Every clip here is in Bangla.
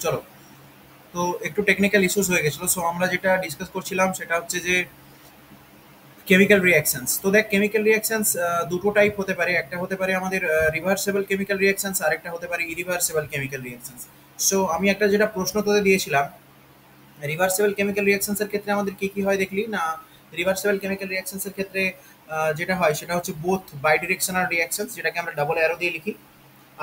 চলো। তো একটু টেকনিক্যাল ইস্যুস হয়ে গেছিলো, সো আমরা যেটা ডিসকাস করছিলাম সেটা হচ্ছে যে কেমিক্যাল রিঅ্যাকশনস। তো দেখ, কেমিক্যাল রিঅ্যাকশনস দুটো টাইপ হতে পারে। একটা হতে পারে আমাদের রিভার্সেবল কেমিক্যাল রিঅ্যাকশনস, আর একটা হতে পারে ইরিভার্সেবল কেমিক্যাল রিঅ্যাকশনস। সো আমি একটা যেটা প্রশ্ন তোদের দিয়েছিলাম, রিভার্সেবল কেমিক্যাল রিঅ্যাকশনস এর ক্ষেত্রে আমাদের কি কি হয় দেখলি না? রিভার্সেবল কেমিক্যাল রিঅ্যাকশনস এর ক্ষেত্রে যেটা হয় সেটা হচ্ছে বোথ বাই ডিরেকশনাল রিঅ্যাকশনস, যেটাকে আমরা ডাবল অ্যারো দিয়ে লিখি।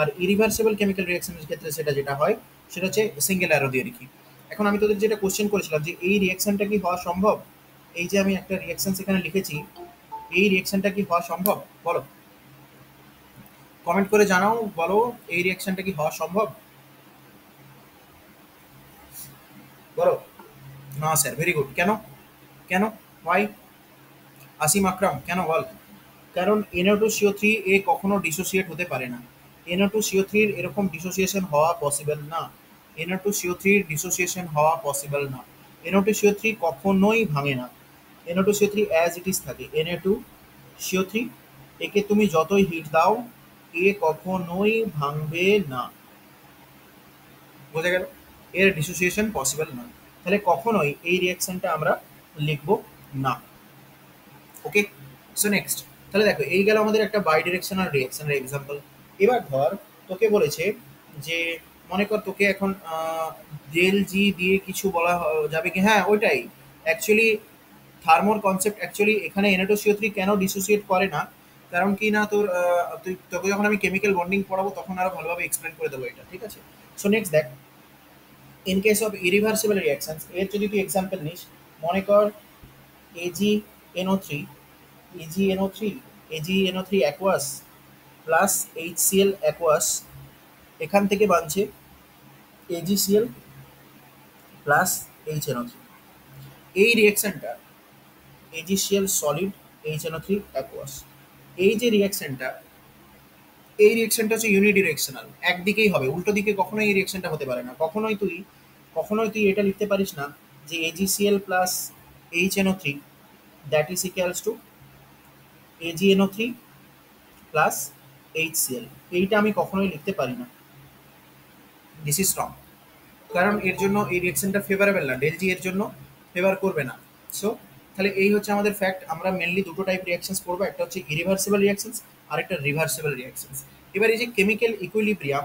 আর ইরিভার্সেবল কেমিক্যাল রিঅ্যাকশনের ক্ষেত্রে সেটা যেটা হয় সেটা হচ্ছে সিঙ্গেল অ্যারো দিয়ে লিখি। এখন আমি তোদের যেটা কোশ্চেন করেছিলাম যে এই রিঅ্যাকশনটা কি হওয়া সম্ভব, এই যে আমি একটা রিঅ্যাকশন এখানে লিখেছি, এই রিঅ্যাকশনটা কি হওয়া সম্ভব বলো? কমেন্ট করে জানাও, বলো এই রিঅ্যাকশনটা কি হওয়া সম্ভব, বলো। না স্যার, ভেরি গুড। কেন? কেন? ওয়াই? আসিম আকরাম, কেন বল? কারণ NO2CO3 এ কখনো ডিসোসিয়েট হতে পারে না। NO2CO3 এর এরকম ডিসোসিয়েশন হওয়া পসিবল না। NO2CO3 এর ডিসোসিয়েশন হওয়া পসিবল না। NO2CO3 কখনোই ভাঙে না। NO2CO3 অ্যাজ ইট ইজ থাকে। NO2CO3 একে তুমি যতই হিট দাও, এ কখনোই ভাঙবে না। বোঝা গেল? এর ডিসোসিয়েশন পসিবল নয়। তাহলে কখনোই এই রিঅ্যাকশনটা আমরা লিখব না। ওকে, সো নেক্সট। তাহলে দেখো, এই গেল আমাদের একটা বাই ডিরেকশনাল রিঅ্যাকশনের এক্সাম্পল। এবার ধর তোকে বলেছে যে, মনে কর তোকে এখন ডেল জি দিয়ে কিছু বলা যাবে কি, হ্যাঁ ওইটাই অ্যাকচুয়ালি থার্মোর কনসেপ্ট। অ্যাকচুয়ালি এখানে NO2CO3 কেন ডিসোসিয়েট করে না, কারণ কি না তোর তোকে যখন আমি কেমিক্যাল বন্ডিং পড়াবো তখন আরো ভালোভাবে এক্সপ্লেন করে দেবো এটা, ঠিক আছে? সো নেক্সট দেখ, in case of irreversible reactions এর যদি তুই এক্সাম্পল নিস, মনে কর AgNO3, AgNO3, AgNO3 aqueous plus HCl aqueous, এখান থেকে বানছে AgCl প্লাস HNO3। এই রিঅ্যাকশনটা AgCl সলিড, HNO3 অ্যাকোয়াস, এই যে রিঅ্যাকশনটা, এই রিঅ্যাকশনটা হচ্ছে ইউনিডিরেকশনাল, একদিকেই হবে, উল্টো দিকে কখনোই এই রিঅ্যাকশনটা হতে পারে না। কখনোই তুই এটা লিখতে পারিস না যে AgCl plus HNO3 that is equals two AgNO3 plus HCl। এইটা আমি কখনোই লিখতে পারি না। This is wrong. কারণ এর জন্য এই রিঅ্যাকশনটা ফেভারেবল না, ডেল জি এর জন্য ফেভার করবে না। সো তাহলে এই হচ্ছে আমাদের ফ্যাক্ট। আমরা মেনলি দুটো টাইপ রিঅ্যাকশনস পড়বো, একটা হচ্ছে ইরিভার্সিবল রিঅ্যাকশনস আর একটা রিভার্সিবল রিঅ্যাকশনস। এবার এই যে কেমিক্যাল ইকুইলিব্রিয়াম,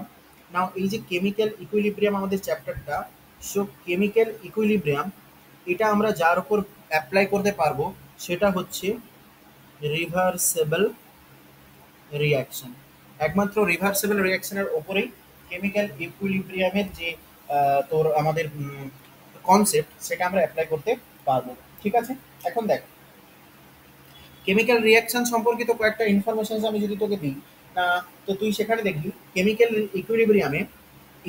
নাও এই যে কেমিক্যাল ইকুইলিব্রিয়াম আমাদের চ্যাপ্টারটা, সো কেমিক্যাল ইকুইলিব্রিয়াম এটা আমরা যার উপর অ্যাপ্লাই করতে পারবো সেটা হচ্ছে রিভার্সেবল রিঅ্যাকশন। একমাত্র রিভার্সিবল রিঅ্যাকশনের ওপরেই কেমিক্যাল ইকুইলিব্রিয়ামের যে তোর আমাদের কনসেপ্ট সেটা আমরা অ্যাপ্লাই করতে পারবো, ঠিক আছে? এখন দেখ, কেমিক্যাল রিঅ্যাকশন সম্পর্কিত কয়েকটা ইনফরমেশন আমি যদি তোকে দিই, তো তুই সেখানে দেখবি কেমিক্যাল ইকুইলিব্রিয়ামে,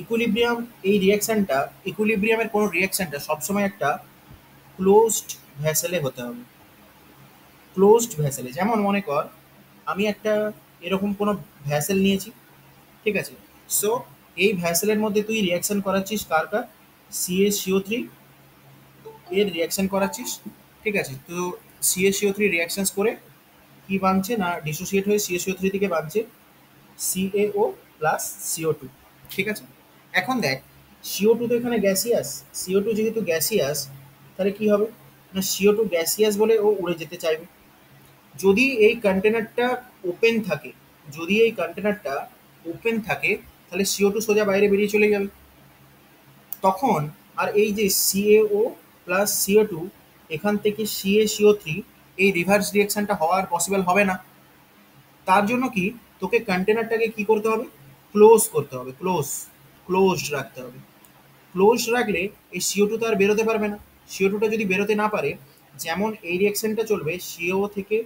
ইকুইলিব্রিয়াম এই রিঅ্যাকশনটা, ইকুইলিব্রিয়ামের কোনো রিঅ্যাকশনটা সবসময় একটা ক্লোজড ভ্যাসেলে হতে হবে। ক্লোজড ভ্যাসেলে, যেমন মনে কর আমি একটা এরকম কোনো ভ্যাসেল নিয়েছি, ঠিক আছে? সো এই ভ্যাসেলের মধ্যে তুই রিয়াকশন করাচ্ছিস কার কার, CaCO3 এর রিয়াকশন করাচ্ছিস, ঠিক আছে? তো CaCO3 রিয়াকশনস করে কি বানছে না, ডিসোসিয়েট হয়ে CaCO3 থেকে বানছে CaO প্লাস CO2, ঠিক আছে? এখন দেখ, CO2 তো এখানে গ্যাসিয়াস, CO2 যেহেতু গ্যাসিয়াস, তাহলে কি হবে না, CO2 গ্যাসিয়াস বলে ও উড়ে যেতে চাইবে। যদি এই কন্টেনারটা ওপেন থাকে, যদি এই কন্টেনারটা ওপেন থাকে, তাহলে CO2 সোজা বাইরে বেরিয়ে চলে যাবে। তখন আর এই যে CaO প্লাস CO2, এখান থেকে CaCO3, এই রিভার্স রিঅ্যাকশনটা হওয়ার পসিবল হবে না। তার জন্য কি, তোকে কন্টেনারটাকে কি করতে হবে, ক্লোজ করতে হবে, ক্লোজড রাখতে হবে। ক্লোজড রাখলে এই CO2 তো আর বেরোতে পারবে না। CO2টা যদি বেরোতে না পারে, যেমন এই রিঅ্যাকশনটা চলবে CaO থেকে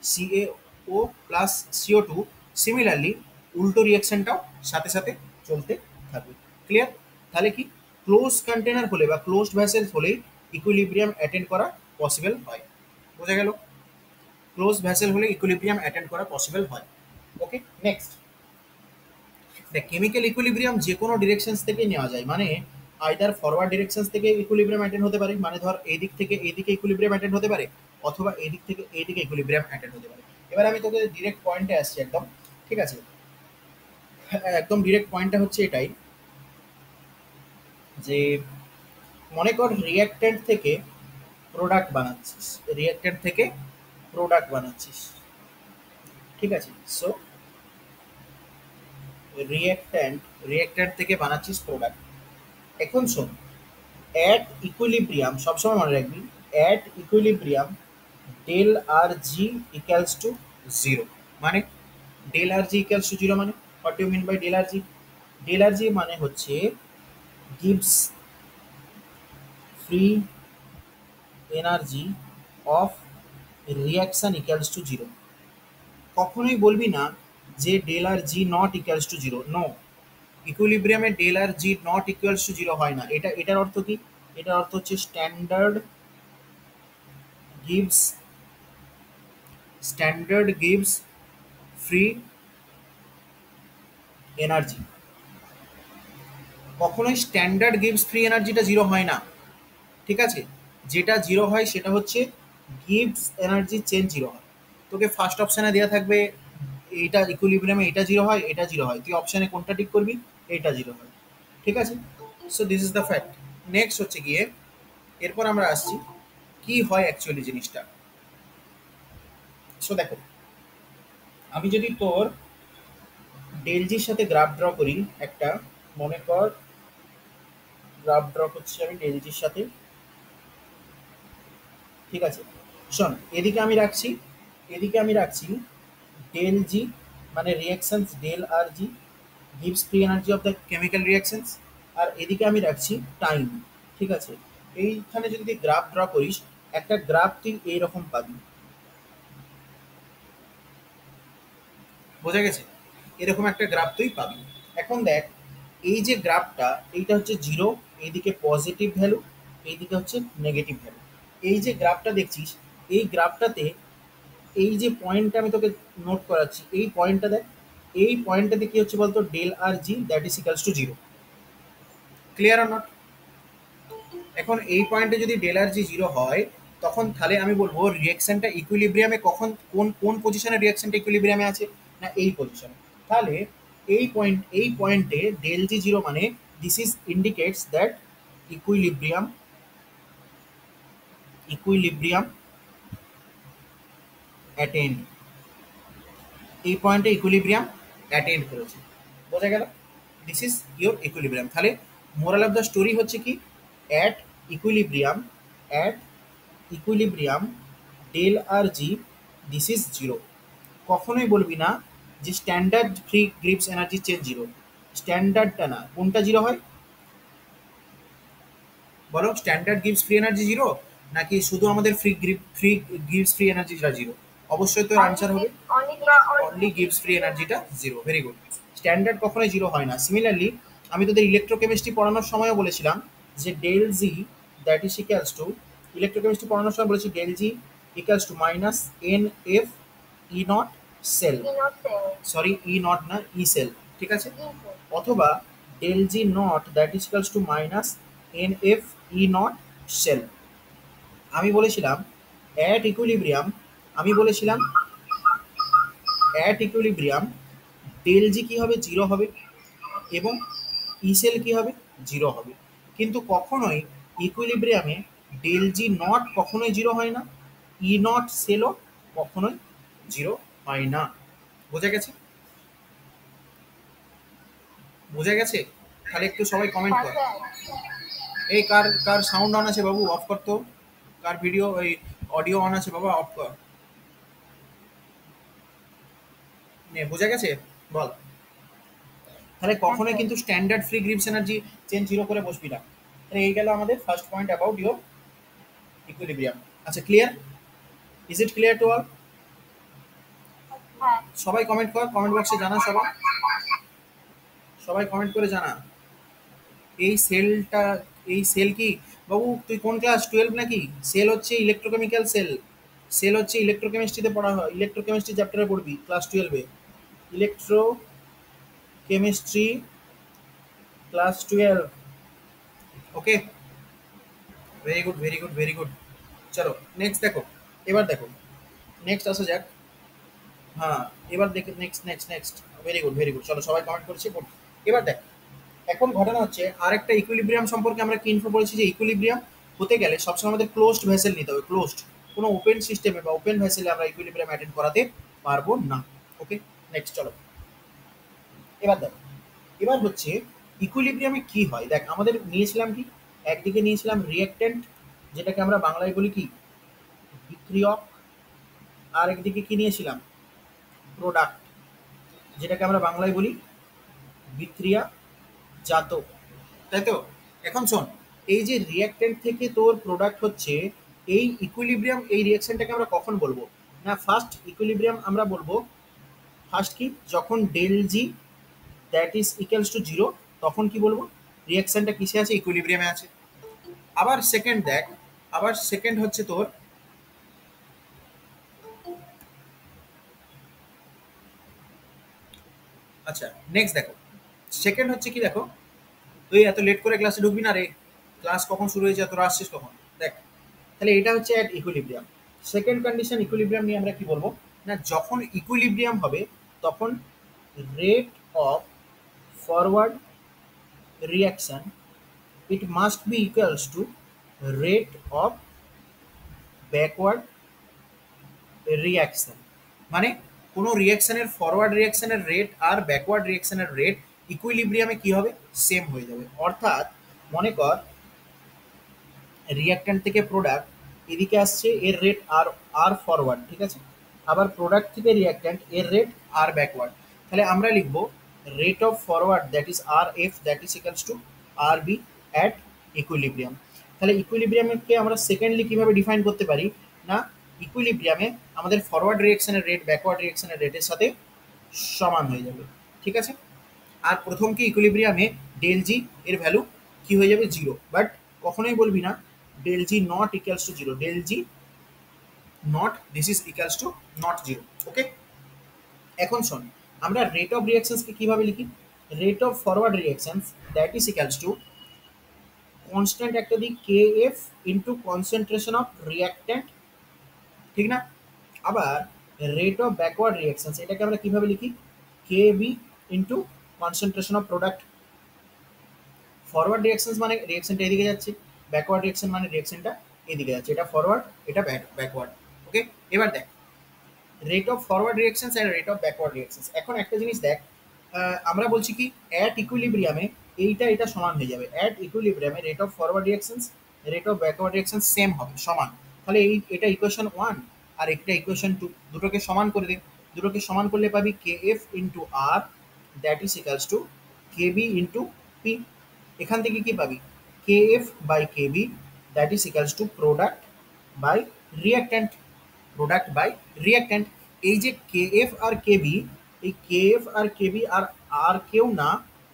CaO প্লাস CO2, সিমিলারলি উল্টো রিঅ্যাকশনটাও সাথে সাথে চলতে থাকবে। ক্লিয়ার? তাহলে কি, ক্লোজ কন্টেনার হলে বা ক্লোজড ভ্যাসেল হলেই ইকুইলিব্রিয়াম অ্যাটেন্ড করা পসিবল হয়। বোঝা গেল? ক্লোজ ভ্যাসেল হলে ইকুইলিব্রিয়াম অ্যাটেন্ড করা পসিবল হয়। ওকে, নেক্সট দেখ, কেমিক্যাল ইকুইলিব্রিয়াম যে কোনো ডিরেকশনস থেকে নেওয়া যায়, মানে আইদার ফরওয়ার্ড ডিরেকশনস থেকে ইকুইলিব্রিয়াম অ্যাটেন্ড হতে পারে, মানে ধর এই দিক থেকে এই দিকে ইকুইলিব্রিয়াম অ্যাটেন্ড হতে পারে, অথবা এই দিক থেকে এই দিকে ইকুইলিব্রিয়াম অ্যাটেন্ড হতে পারে। এবার আমি তোকে ডিরেক্ট পয়েন্টে আসছি একদম, ঠিক আছে? একদম ডিরেক্ট পয়েন্টটা হচ্ছে এটাই যে মনে কর রিঅ্যাক্ট্যান্ট থেকে প্রোডাক্ট বানাচ্ছিস, রিঅ্যাক্ট্যান্ট থেকে প্রোডাক্ট বানাচ্ছিস, ঠিক আছে? সো রিঅ্যাক্ট্যান্ট রিঅ্যাক্ট্যান্ট থেকে বানাচ্ছিস প্রোডাক্ট। এখন শোন, অ্যাট ইকুইলিব্রিয়াম সবসময় মনে রাখবি, at equilibrium del R G equals to zero. মানে del R G equals to zero মানে what you mean by del R G? Del R G মানে হচ্ছে গিভস free energy of reaction equals to zero. কখনোই বলবি না যে del R G not equals to zero, no. ইকুইলিব্রিয়ামে del R G not equals to zero হয় না। এটার অর্থ কি? এটার অর্থ হচ্ছে গিভস স্ট্যান্ডার্ড গিভস ফ্রি এনার্জি। কখনোই স্ট্যান্ডার্ড গিভস ফ্রি এনার্জিটা জিরো হয় না, ঠিক আছে? যেটা জিরো হয় সেটা হচ্ছে গিভস এনার্জি চেঞ্জ জিরো হয়। তোকে ফার্স্ট অপশানে দেওয়া থাকবে এইটা ইকুইলিব্রিয়ামে এটা জিরো হয়, এটা জিরো হয়, তুই অপশানে কোনটা টিক করবি? এইটা জিরো হয়, ঠিক আছে? So this is the fact. Next হচ্ছে গিয়ে, এরপর আমরা আসছি কি হয় অ্যাকচুয়ালি জিনিসটা। সো দেখো, আমি যদি তোর ডেলজির সাথে গ্রাফ ড্র করি একটা, মনে কর গ্রাফ ড্র করছি আমি ডেলজির সাথে, ঠিক আছে? শোন, এদিকে আমি রাখছি ডেল জি, মানে reactions del R G gives free energy of the chemical reactions, আর এদিকে আমি রাখছি টাইম, ঠিক আছে? এইখানে যদি তুই গ্রাফ ড্র করিস, একটা গ্রাফ তুই এইরকম পাবি, বোঝা গেছে? এরকম একটা গ্রাফ তুই পাবি। এখন দেখ, এই যে গ্রাফটা, এইটা হচ্ছে জিরো, এইদিকে পজিটিভ ভ্যালু, এইদিকে হচ্ছে নেগেটিভ ভ্যালু। এই যে গ্রাফটা দেখছিস, এই গ্রাফটাতে এই যে পয়েন্টটা আমি তোকে নোট করাচ্ছি, এই পয়েন্টটা দেখ, এই পয়েন্টটাতে কি হচ্ছে বলতো? Del R G that is equals to zero. Clear or not? এখন এই পয়েন্টে যদি ডেল আর জি জিরো হয়, তখন তাহলে আমি বলবো রিয়াকশনটা ইকুইলিব্রিয়ামে কখন, কোন কোন পজিশনে রিয়াকশনটা ইকুইলিব্রিয়ামে আছে? না এই পজিশনে। তাহলে এই পয়েন্টে ডেল জি জিরো মানে this is indicates that equilibrium equilibrium attend. এই পয়েন্টে ইকুইলিব্রিয়াম অ্যাটেন্ড করেছে, বোঝা গেল? This is your equilibrium. তাহলে মোরাল অফ দ্য স্টোরি হচ্ছে কি, at equilibrium at equilibrium del R G this is zero. কখনোই বলবি না যে standard free Gibbs energy change zero. স্ট্যান্ডার্ডটা না, কোনটা জিরো হয় বলো? স্ট্যান্ডার্ড গিভস ফ্রি এনার্জি জিরো, নাকি শুধু আমাদের ফ্রি গিভস ফ্রি এনার্জিটা জিরো? অবশ্যই তো আনসার হবে অনলি গিভস ফ্রি এনার্জিটা জিরো। Very good. স্ট্যান্ডার্ড কখনোই জিরো হয় না। সিমিলারলি আমি তোদের ইলেকট্রোকেমিস্ট্রি পড়ানোর সময়ও বলেছিলাম যে del G that is equals to, electrochemistry পড়ানোর সময় বলেছি del G equals to minus n F E nought cell, sorry E nought না, ই সেল, ঠিক আছে? অথবা del G nought that is equals to minus n F E nought cell. আমি বলেছিলাম অ্যাট ইকুইলিব্রিয়াম, আমি বলেছিলাম অ্যাট ইকুইলিব্রিয়াম ডেল জি কী হবে? জিরো হবে, এবং ই সেল কী হবে? জিরো হবে। কিন্তু কখনোই ইকুইলিব্রিয়ামে ডেল জি নট কখনোই জিরো হয় না, ই নট সেলও কখনোই জিরো হয় না। বোঝা গেছে? বোঝা গেছে? তাহলে একটু সবাই কমেন্ট কর। এই কার কার সাউন্ড অন আছে বাবু? অফ কর তো। কার ভিডিও ওই অডিও অন আছে বাবা? অফ কর। নে, বোঝা গেছে? বল। তাহলে কখনোই কিন্তু standard free Gibbs energy change zero করে বসবি না। তাহলে এই গেল আমাদের first point about your equilibrium. আচ্ছা, clear? Is it clear to all? সবাই কমেন্ট কর, কমেন্ট বক্সে জানা সবাই, সবাই কমেন্ট করে জানা। এই সেলটা, এই সেল কি বাবু? তুই কোন ক্লাস, 12 নাকি? সেল হচ্ছে ইলেকট্রোকেমিক্যাল সেল। সেল হচ্ছে ইলেকট্রোকেমিস্ট্রিতে পড়া হয়, ইলেকট্রোকেমিস্ট্রি চ্যাপ্টারে পড়বি ক্লাস 12-এ। Electrochemistry class 12। Okay, very good very good very good. চলো নেক্সট দেখো, এবার দেখো, নেক্সট আসা যাক। হ্যাঁ, এবার দেখো next next next. Very good very good, চলো সবাই কমেন্ট করছে। এবার দেখ, এখন ঘটনা হচ্ছে আরেকটা ইকুইলিব্রিয়াম সম্পর্কে আমরা কি ইনফো পড়েছি যে ইকুইলিব্রিয়াম হতে গেলে সবসময় আমাদের ক্লোজড ভেসেল নিতে হবে, ক্লোজড। কোনো ওপেন সিস্টেমে বা ওপেন ভেসেলে আমরা ইকুইলিব্রিয়াম অ্যাটেন্ড করাতে পারবো না। ওকে, নেক্সট চলো। এবার দেখো, এবার হচ্ছে ইকুইলিব্রিয়ামে কি হয়। দেখ আমাদের নিয়েছিলাম কি, একদিকে নিয়েছিলাম রিঅ্যাক্ট্যান্ট, যেটাকে আমরা বাংলায় বলি কি বিক্রিয়ক, আর একদিকে কি নিয়েছিলাম প্রোডাক্ট, যেটাকে আমরা বাংলায় বলি বিক্রিয়া জাত, তাই তো। এখন শোন, এই যে রিঅ্যাক্ট্যান্ট থেকে তোর প্রোডাক্ট হচ্ছে, এই ইকুইলিব্রিয়াম, এই রিঅ্যাকশনটাকে আমরা কখন বলবো না, ফার্স্ট ইকুইলিব্রিয়াম আমরা বলবো ফার্স্ট কি, যখন del G that is equals to zero, তখন কি বলবো রিঅ্যাকশনটা কিসে আছে, ইকুইলিব্রিয়ামে আছে। আবার সেকেন্ড দেখ, আবার সেকেন্ড হচ্ছে তোর, আচ্ছা নেক্সট দেখো, সেকেন্ড হচ্ছে কি দেখো, তুই এত লেট করে ক্লাসে ঢুকবি না রে, ক্লাস কখন শুরু হয়েছে, তোরা আসছিস কখন দেখ। তাহলে এটা হচ্ছে at equilibrium. Second condition equilibrium নিয়ে আমরা কি বলবো না, যখন ইকুইলিব্রিয়াম হবে তখন rate of forward reaction it must be equals to rate of backward reaction. মানে কোনো রিয়াকশনের ফরওয়ার্ড রিয়াকশনের রেট আর ব্যাকওয়ার্ড রিয়াকশনের রেট ইকুইলিব্রিয়ামে কি হবে, সেম হয়ে যাবে। অর্থাৎ মনে কর রিয়াক্ট্যান্ট থেকে প্রোডাক্ট এদিকে আসছে, এর রেট আর আর ফরওয়ার্ড, ঠিক আছে। আবার প্রোডাক্ট থেকে রিয়াক্ট্যান্ট এর রেট আর ব্যাকওয়ার্ড। তাহলে আমরা লিখব rate of forward that is r f that is equals to R b at equilibrium. তাহলে ইকুইলিব্রিয়ামকে আমরা সেকেন্ডলি কিভাবে ডিফাইন করতে পারি না, ইকুইলিব্রিয়ামে আমাদের ফরওয়ার্ড রিয়াকশনের রেট ব্যাকওয়ার্ড রিয়াকশনের রেটের সাথে সমান হয়ে যাবে, ঠিক আছে। আর প্রথম কি ইকুইলিব্রিয়ামে ডেল জি এর ভ্যালু কি হয়ে যাবে জিরো, বাট কখনোই বলবি না del G not equals to zero, del G not this is equals to not zero. Okay, এখন শোন, আমরা রেট অফ রিয়াকশনসকে কিভাবে লিখি, rate of forward reactions that is equals to constant একটা দিই K F into concentration of reactant, ঠিক না। আবার রেট অফ ব্যাকওয়ার্ড রিয়াকশনস এটাকে আমরা কিভাবে লিখি, K B into concentration of product. Forward reactions মানে রিয়াকশনটা এদিকে যাচ্ছে, ব্যাকওয়ার্ড রিয়াকশন মানে রিয়াকশনটা এদিকে যাচ্ছে, এটা ফরওয়ার্ড এটা ব্যাকওয়ার্ড। ওকে, এবার দেখ rate of forward reactions and rate of backward reactions. এখন একটা জিনিস দেখ, আমরা বলছি কি অ্যাট ইকুইলিব্রিয়ামে এইটা এটা সমান হয়ে যাবে, অ্যাট ইকুইলিব্রিয়ামে rate of forward reactions rate of backward reaction same হবে, সমান। তাহলে এই এটা ইকুয়েশন ওয়ান আর এটা ইকুয়েশন টু, দুটোকে সমান করে দে। দুটোকে সমান করলে পাবি K F into r that is equals to K B into P. এখান থেকে কি পাবি, K f by K b that is equals to product by reactant, product by reactant. এই যে K F R K B, এই K F R K B আর আর কেউ না,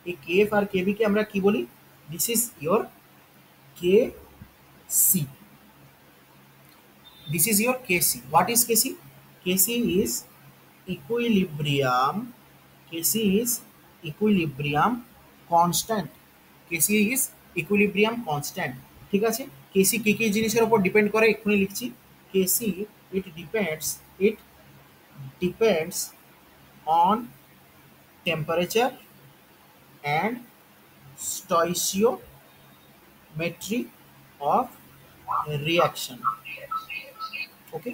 এই কে এফ আর কে বিকে আমরা কি বলি, this is your K C, this is your Kc. What is Kc? Kc is equilibrium. Kc is equilibrium constant. Kc is equilibrium constant. ঠিক আছে, Kc কি কি জিনিসের উপর ডিপেন্ড করে এক্ষুনি লিখছি। Kc it depends on temperature and stoichiometry of reaction. ওকে,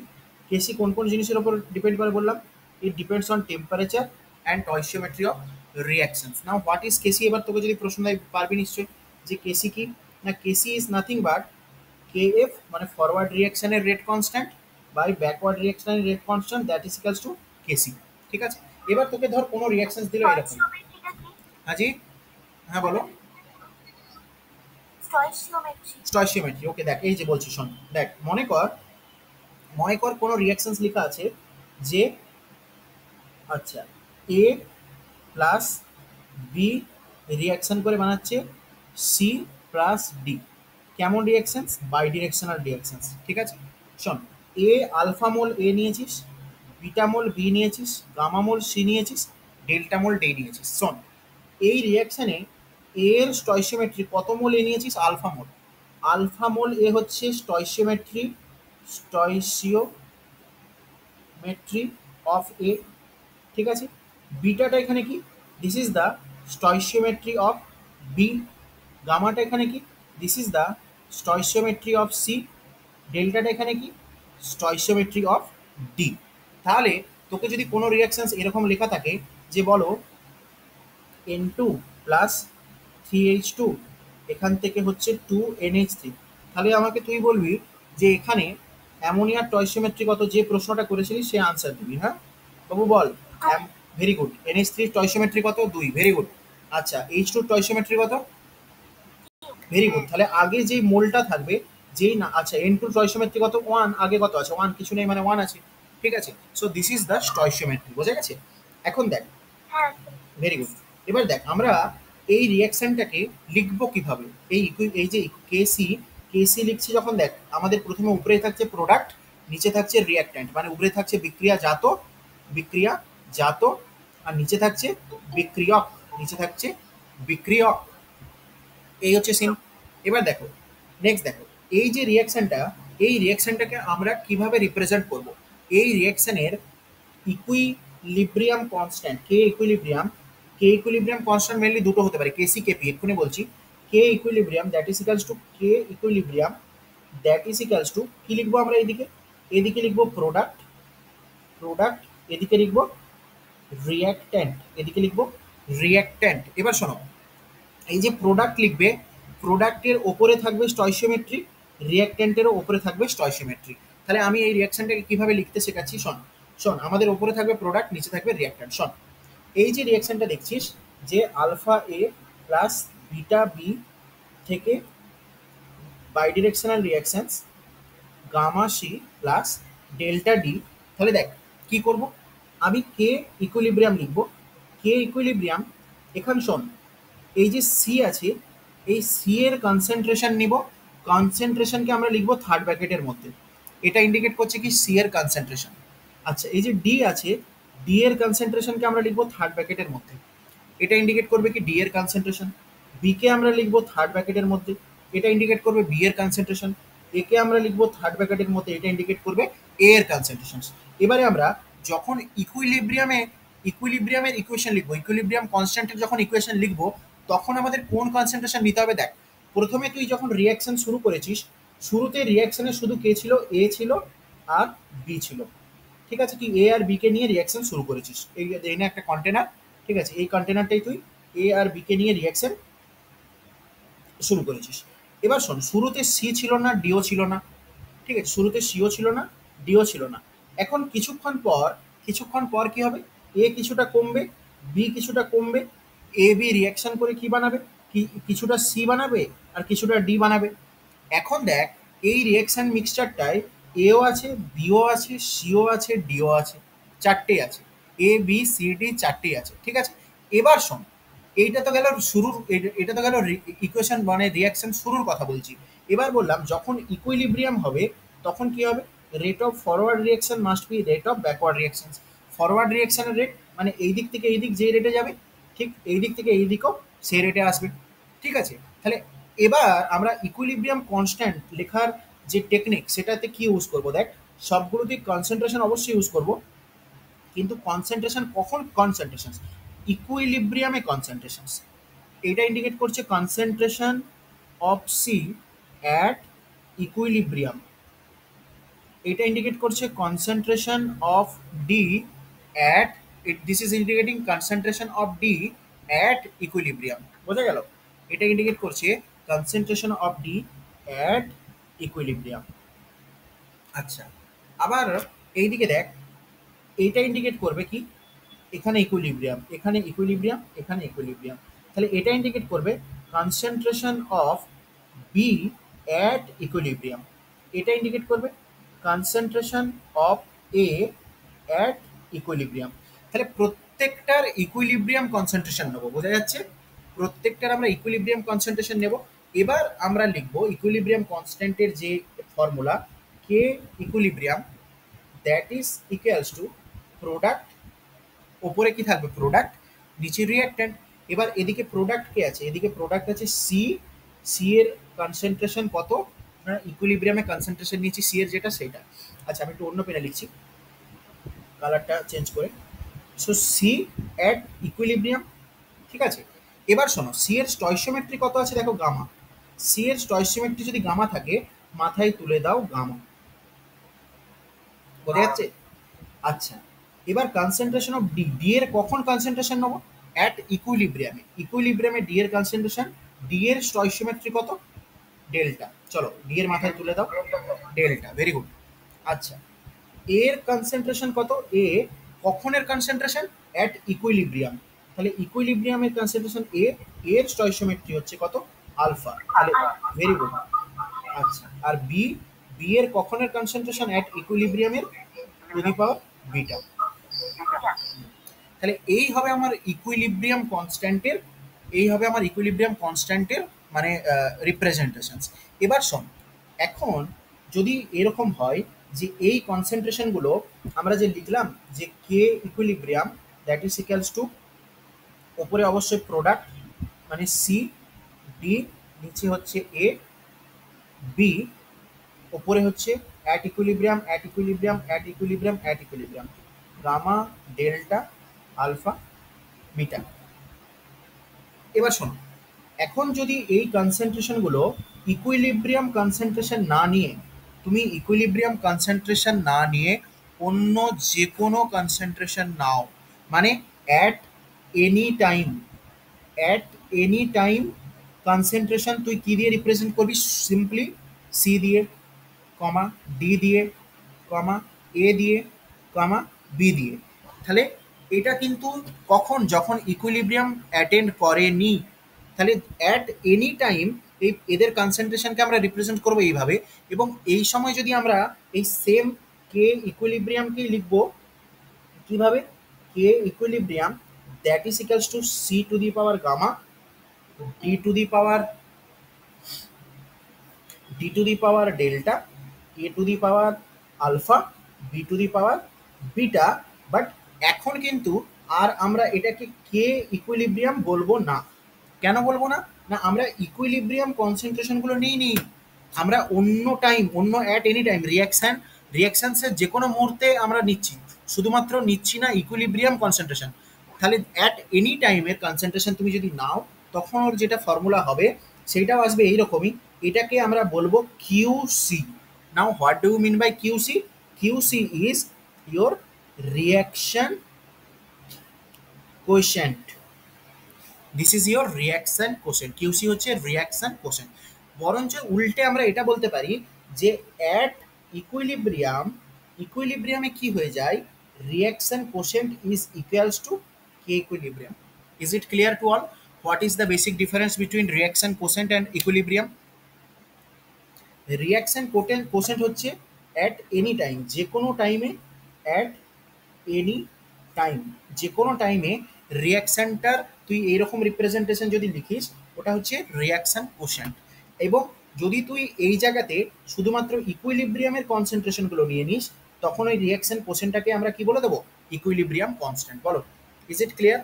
কেসি কোন কোন জিনিসের উপর ডিপেন্ড করে বললাম, it depends on temperature and stoichiometry of reactions. Now what is KC, এবার তোকে যদি প্রশ্ন দেয় পারবি নিশ্চয়ই যে কেসি কি না, KC is nothing but K F মানে ফরওয়ার্ড রিয়াকশনের রেট কনস্ট্যান্ট বাই ব্যাকওয়ার্ড রিয়াকশনের rate constant that is equals to KC, ঠিক আছে। এবার তোকে ধর কোনো রিয়াকশন দিল এরকম, হ্যাঁ জি, হ্যাঁ বলো, স্টয়চিওমেট্রি। ওকে দেখ এই যে বলছি শোন, দেখ মনে কর কোনো রিয়াকশনস লেখা আছে যে আচ্ছা এ প্লাস বি রিয়াকশন করে বানাচ্ছে সি প্লাস ডি। কেমন রিয়াকশনস, বাই ডিরেকশনাল রিয়াকশনস, ঠিক আছে। শোন, এ আলফা মোল এ নিয়েছিস, বিটা মোল বি নিয়েছিস, গামা মোল সি নিয়েছিস, ডেল্টা মোল ডি নিয়েছিস। শোন, এই রিয়াকশনে এর স্টয়চিওমেট্রি কত মোল এ নিয়েছিস, আলফা মোল। আলফা মোল এ হচ্ছে স্টয়চিওমেট্রি অফ এ, ঠিক আছে। বিটাটা এখানে কি, this is the stoichiometry of B, গামাটা এখানে কি, this is the stoichiometry of C, ডেল্টাটা এখানে কি, স্টয়চিওমেট্রি অফ ডি। তাহলে তোকে যদি কোনো রিয়াকশনস এরকম লেখা থাকে যে বলো N2 প্লাস 3H2, এখান থেকে হচ্ছে 2NH3, তাহলে আমাকে তুই বলবি যে এখানে অ্যামোনিয়ার স্টয়চিওমেট্রি কত, যে প্রশ্নটা করেছিলি সে আনসার দিবি। হ্যাঁ বাবু বল। Very good. NH3 স্টয়চিওমেট্রি কত, 2, ভেরি গুড। আচ্ছা H2 স্টয়চিওমেট্রি কত, ভেরি গুড। তাহলে আগে যেই মোলটা থাকবে, যেই না, আচ্ছা N2 স্টয়চিওমেট্রি কত, 1, আগে কত আছে, 1, কিছু নেই মানে 1 আছে, ঠিক আছে। সো দিস ইজ দ্য স্টয়চিওমেট্রি, বোঝা গেছে। এখন দেখ, ভেরি গুড। এবার দেখ আমরা এই রিয়াকশনটাকে লিখবো কিভাবে, এই যে কেসি, কেসি লিখছি যখন, দেখ আমাদের প্রথমে উপরে থাকছে প্রোডাক্ট, নিচে থাকছে রিয়াক্ট্যান্ট, মানে উপরে থাকছে বিক্রিয়াজাত, বিক্রিয়াজাত, আর নিচে থাকছে বিক্রিয়ক, নিচে থাকছে বিক্রিয়ক, এই হচ্ছে সিন। এবার দেখো, নেক্সট দেখো, এই যে রিয়াকশনটা, এই রিয়াকশনটাকে আমরা কিভাবে রিপ্রেজেন্ট করব। এই রিয়াকশনের equilibrium constant, K equilibrium constant mainly দুটো হতে পারে, কেসি কেপি, এক্ষুনি বলছি। K equilibrium that is equals to, K equilibrium that is equals to, কি লিখবো আমরা এইদিকে, এদিকে লিখবো প্রোডাক্ট, প্রোডাক্ট, এদিকে লিখবো রিয়াক্ট্যান্ট, এদিকে লিখবো রিয়াক্ট্যান্ট। এবার শোনো, এই যে প্রোডাক্ট লিখবে, প্রোডাক্টের ওপরে থাকবে স্টয়চিওমেট্রি, রিয়াক্ট্যান্টেরও ওপরে থাকবে স্টয়চিওমেট্রি। তাহলে আমি এই রিয়াকশনটাকে কিভাবে লিখতে শেখাচ্ছি, শোন। শোন, আমাদের ওপরে থাকবে প্রোডাক্ট, নিচে থাকবে রিয়াক্ট্যান্ট। শোন, এই যে রিয়াকশনটা দেখছিস, যে alpha A plus beta B থেকে bidirectional reactions gamma C plus delta D, তাহলে দেখ কি করব, আমি কে ইকুইলিব্রিয়াম লিখব, কে ইকুইলিব্রিয়াম, এখানে শোন, এই যে সি আছে, এই সি এর কনসেন্ট্রেশন নিব, কনসেন্ট্রেশনকে আমরা লিখবো থার্ড ব্র্যাকেটের মধ্যে, এটা ইন্ডিকেট করছে কি সি এর কনসেন্ট্রেশন। আচ্ছা এই যে ডি আছে, ডি এর কনসেন্ট্রেশনকে আমরা লিখবো থার্ড ব্র্যাকেটের মধ্যে, এটা ইন্ডিকেট করবে কি ডি এর কনসেন্ট্রেশন। বি কে আমরা লিখবো থার্ড ব্র্যাকেটের মধ্যে, এটা ইন্ডিকেট করবে বি এর কনসেন্ট্রেশন। এ কে আমরা লিখবো থার্ড ব্র্যাকেটের মধ্যে, এটা ইন্ডিকেট করবে এ এর কনসেন্ট্রেশন। এবারে আমরা যখন ইকুইলিব্রিয়ামের ইকুয়েশন লিখবো, ইকুইলিব্রিয়াম কনস্ট্যান্টের যখন ইকুয়েশন লিখবো, তখন আমাদের কোন কনসেন্ট্রেশন নিতে হবে। দেখ প্রথমে তুই যখন রিয়াকশন শুরু করেছিস, শুরুতে রিয়াকশনে শুধু কে ছিল, এ ছিল আর বি ছিল, ঠিক আছে। তুই এ আর বি কে নিয়ে রিয়াকশন শুরু করেছিস, এই না একটা কন্টেনার, ঠিক আছে, এই কন্টেনারটাই তুই এ আর বি কে নিয়ে রিয়াকশন শুরু করেছিস। এবার শোন, শুরুতে সি ছিল না, ডিও ছিল না, ঠিক আছে, শুরুতে সিও ছিল না, ডিও ছিল না। এখন কিছুক্ষণ পর কি হবে, এ কিছুটা কমবে, বি কিছুটা কমবে, এ বি রিয়াকশন করে কি বানাবে, কিছুটা সি বানাবে আর কিছুটা ডি বানাবে। এখন দেখ, এই রিয়াকশন মিক্সচারটায় এও আছে, বিও আছে, সিও আছে, ডিও আছে, চারটেই আছে, এ বি সি ডি চারটেই আছে, ঠিক আছে। এবার শোন, এইটা তো গেল শুরুর, এটা তো গেল ইকুয়েশন মানে রিয়াকশন শুরুর কথা বলছি। এবার বললাম যখন ইকুইলিব্রিয়াম হবে তখন কি হবে, rate of forward reaction must be rate of backward reaction. Forward রিয়াকশনের রেট মানে এই দিক থেকে এই দিক যে রেটে যাবে, ঠিক এই দিক থেকে এই দিকও সেই রেটে আসবে, ঠিক আছে। তাহলে এবার আমরা ইকুইলিব্রিয়াম কনস্ট্যান্ট লেখার যে টেকনিক সেটাতে কি ইউজ করব, দেখ সবগুলোতেই কনসেন্ট্রেশন অবশ্যই ইউজ করব, কিন্তু কনসেন্ট্রেশন কখন, কনসেন্ট্রেশন ইকুইলিব্রিয়ামে কনসেন্ট্রেশন, এটা ইন্ডিকেট করছে concentration of C at equilibrium, এটা ইন্ডিকেট করছে concentration of D at, this is indicating concentration of D at equilibrium, বোঝা গেল। এটা ইন্ডিকেট করছে concentration of D at equilibrium. আচ্ছা, আবার এইদিকে দেখ, এইটা ইন্ডিকেট করবে কি, এখানে ইকুইলিব্রিয়াম, এখানে ইকুইলিব্রিয়াম, এখানে ইকুইলিব্রিয়াম, তাহলে এটা ইন্ডিকেট করবে concentration of B at equilibrium, এটা ইন্ডিকেট করবে concentration of A at equilibrium. তাহলে প্রত্যেকটার ইকুইলিব্রিয়াম কনসেন্ট্রেশন নেবো, বোঝা যাচ্ছে, প্রত্যেকটার আমরা ইকুইলিব্রিয়াম কনসেন্ট্রেশন নেব। এবার আমরা লিখবো ইকুইলিব্রিয়াম কনস্ট্যান্টের যে formula, K equilibrium that is equals two product, ওপরে কি থাকবে প্রোডাক্ট, নিচে রিয়াক্ট্যান্ট। এবার এদিকে প্রোডাক্ট কে আছে, এদিকে প্রোডাক্ট আছে সি, সি এর কনসেন্ট্রেশন কত, আমরা ইকুইলিব্রিয়ামে কনসেন্ট্রেশন নিয়েছি সি এর যেটা সেটা। আচ্ছা আমি একটু অন্য পেনে লিখছি, কালারটা চেঞ্জ করে। সো সি অ্যাট ইকুইলিব্রিয়াম, ঠিক আছে। এবার শোনো, সি এর স্টয়সিওমেট্রি কত আছে দেখো, গামা। সি এর স্টয়সিওমেট্রি যদি গামা থাকে, মাথায় তুলে দাও গামা। বোঝা যাচ্ছে? আচ্ছা, এবার কনসেন্ট্রেশন অফ ডি, ডি এর কখন কনসেন্ট্রেশন নেবো? অ্যাট ইকুইলিব্রিয়ামে। ইকুইলিব্রিয়ামে ডি এর কনসেন্ট্রেশন, ডি এর স্টয়সিওমেট্রি কত? ডেল্টা। চলো ডি এর মাথায় তুলে দাও ডেল্টা, ভেরি গুড। আচ্ছা, এর কনসেন্ট্রেশন কত? এ কখনের কনসেন্ট্রেশন? At equilibrium. তাহলে ইকুইলিব্রিয়ামের কনসেন্ট্রেশন এ, এর স্টয়সিওমেট্রি হচ্ছে কত? আলফা। তাহলে ভেরি গুড। আচ্ছা, আর বি, বি এর কখনের কনসেন্ট্রেশন অ্যাট ইকুইলিব্রিয়ামের? To the power beta. তাহলে এই হবে আমার ইকুইলিব্রিয়াম কনস্ট্যান্টের, এই হবে আমার ইকুইলিব্রিয়াম কনস্ট্যান্টের মানে রিপ্রেজেন্টেশনস। এবার শোন, এখন যদি এরকম হয় যে এই কনসেন্ট্রেশনগুলো আমরা যে লিখলাম যে K equilibrium that is equals to, ওপরে অবশ্যই প্রোডাক্ট মানে সি, ডি, নিচে হচ্ছে এ, বি, ওপরে হচ্ছে at equilibrium, at equilibrium, at equilibrium, at equilibrium, gamma, delta, alpha, beta. এবার শোনো, এখন যদি এই কনসেন্ট্রেশনগুলো ইকুইলিব্রিয়াম কনসেন্ট্রেশন না নিয়ে, তুমি ইকুইলিব্রিয়াম কনসেন্ট্রেশন না নিয়ে অন্য যে কোনো কনসেন্ট্রেশন নাও, মানে at any time, at any time concentration তুই কী দিয়ে রিপ্রেজেন্ট করবি? সিম্পলি সি দিয়ে, কমা ডি দিয়ে, কমা এ দিয়ে, কমা বি দিয়ে। তাহলে এটা কিন্তু কখন? যখন ইকুইলিব্রিয়াম অ্যাটেন্ড করেনি। তাহলে অ্যাট এনি টাইম এই এদের কনসেন্ট্রেশনকে আমরা রিপ্রেজেন্ট করবো এইভাবে, এবং এই সময় যদি আমরা এই সেম কে ইকুইলিব্রিয়ামকেই লিখবো কিভাবে? K equilibrium that is equals to C to the power gamma, D to the power, D to the power delta, A to the power alpha, B to the power beta. But এখন কিন্তু আর আমরা এটাকে কে ইকুইলিব্রিয়াম বলবো না। কেন বলবো না? না, আমরা ইকুইলিব্রিয়াম কনসেন্ট্রেশনগুলো নিই, আমরা অন্য টাইম, অন্য অ্যাট এনি টাইম রিয়াকশানসের যে কোনো মুহূর্তে আমরা নিচ্ছি, শুধুমাত্র নিচ্ছি না ইকুইলিব্রিয়াম কনসেন্ট্রেশন। তাহলে অ্যাট এনি টাইমের কনসেন্ট্রেশন তুমি যদি নাও, তখন ওর যেটা ফর্মুলা হবে সেইটাও আসবে এইরকমই। এটাকে আমরা বলবো QC. Now what do you mean by QC? QC is your reaction quotient. This is your reaction quotient. QC হচ্ছে রিয়াকশন কোশেন্ট। বরঞ্চ উল্টে আমরা এটা বলতে পারি যে অ্যাট ইকুইলিব্রিয়াম, ইকুইলিব্রিয়ামে কি হয়ে যায়? Reaction quotient is equals to K equilibrium. Is it clear to all? What is the basic difference between reaction quotient and equilibrium? Reaction quotient হচ্ছে অ্যাট এনি টাইম, যে কোনো টাইমে, অ্যাট এনি টাইম, যে কোনো টাইমে রিয়াকশানটার তুই এইরকম রিপ্রেজেন্টেশন যদি লিখিস, ওটা হচ্ছে রিয়াকশান কোশ্চেন্ট। এবং যদি তুই এই জায়গাতে শুধুমাত্র ইকুইলিব্রিয়ামের কনসেন্ট্রেশনগুলো নিয়ে নিস, তখন ওই রিয়াকশান কোশ্চেন্টটাকে আমরা কি বলে দেবো? Equilibrium constant. বলো, ইজ ইট ক্লিয়ার?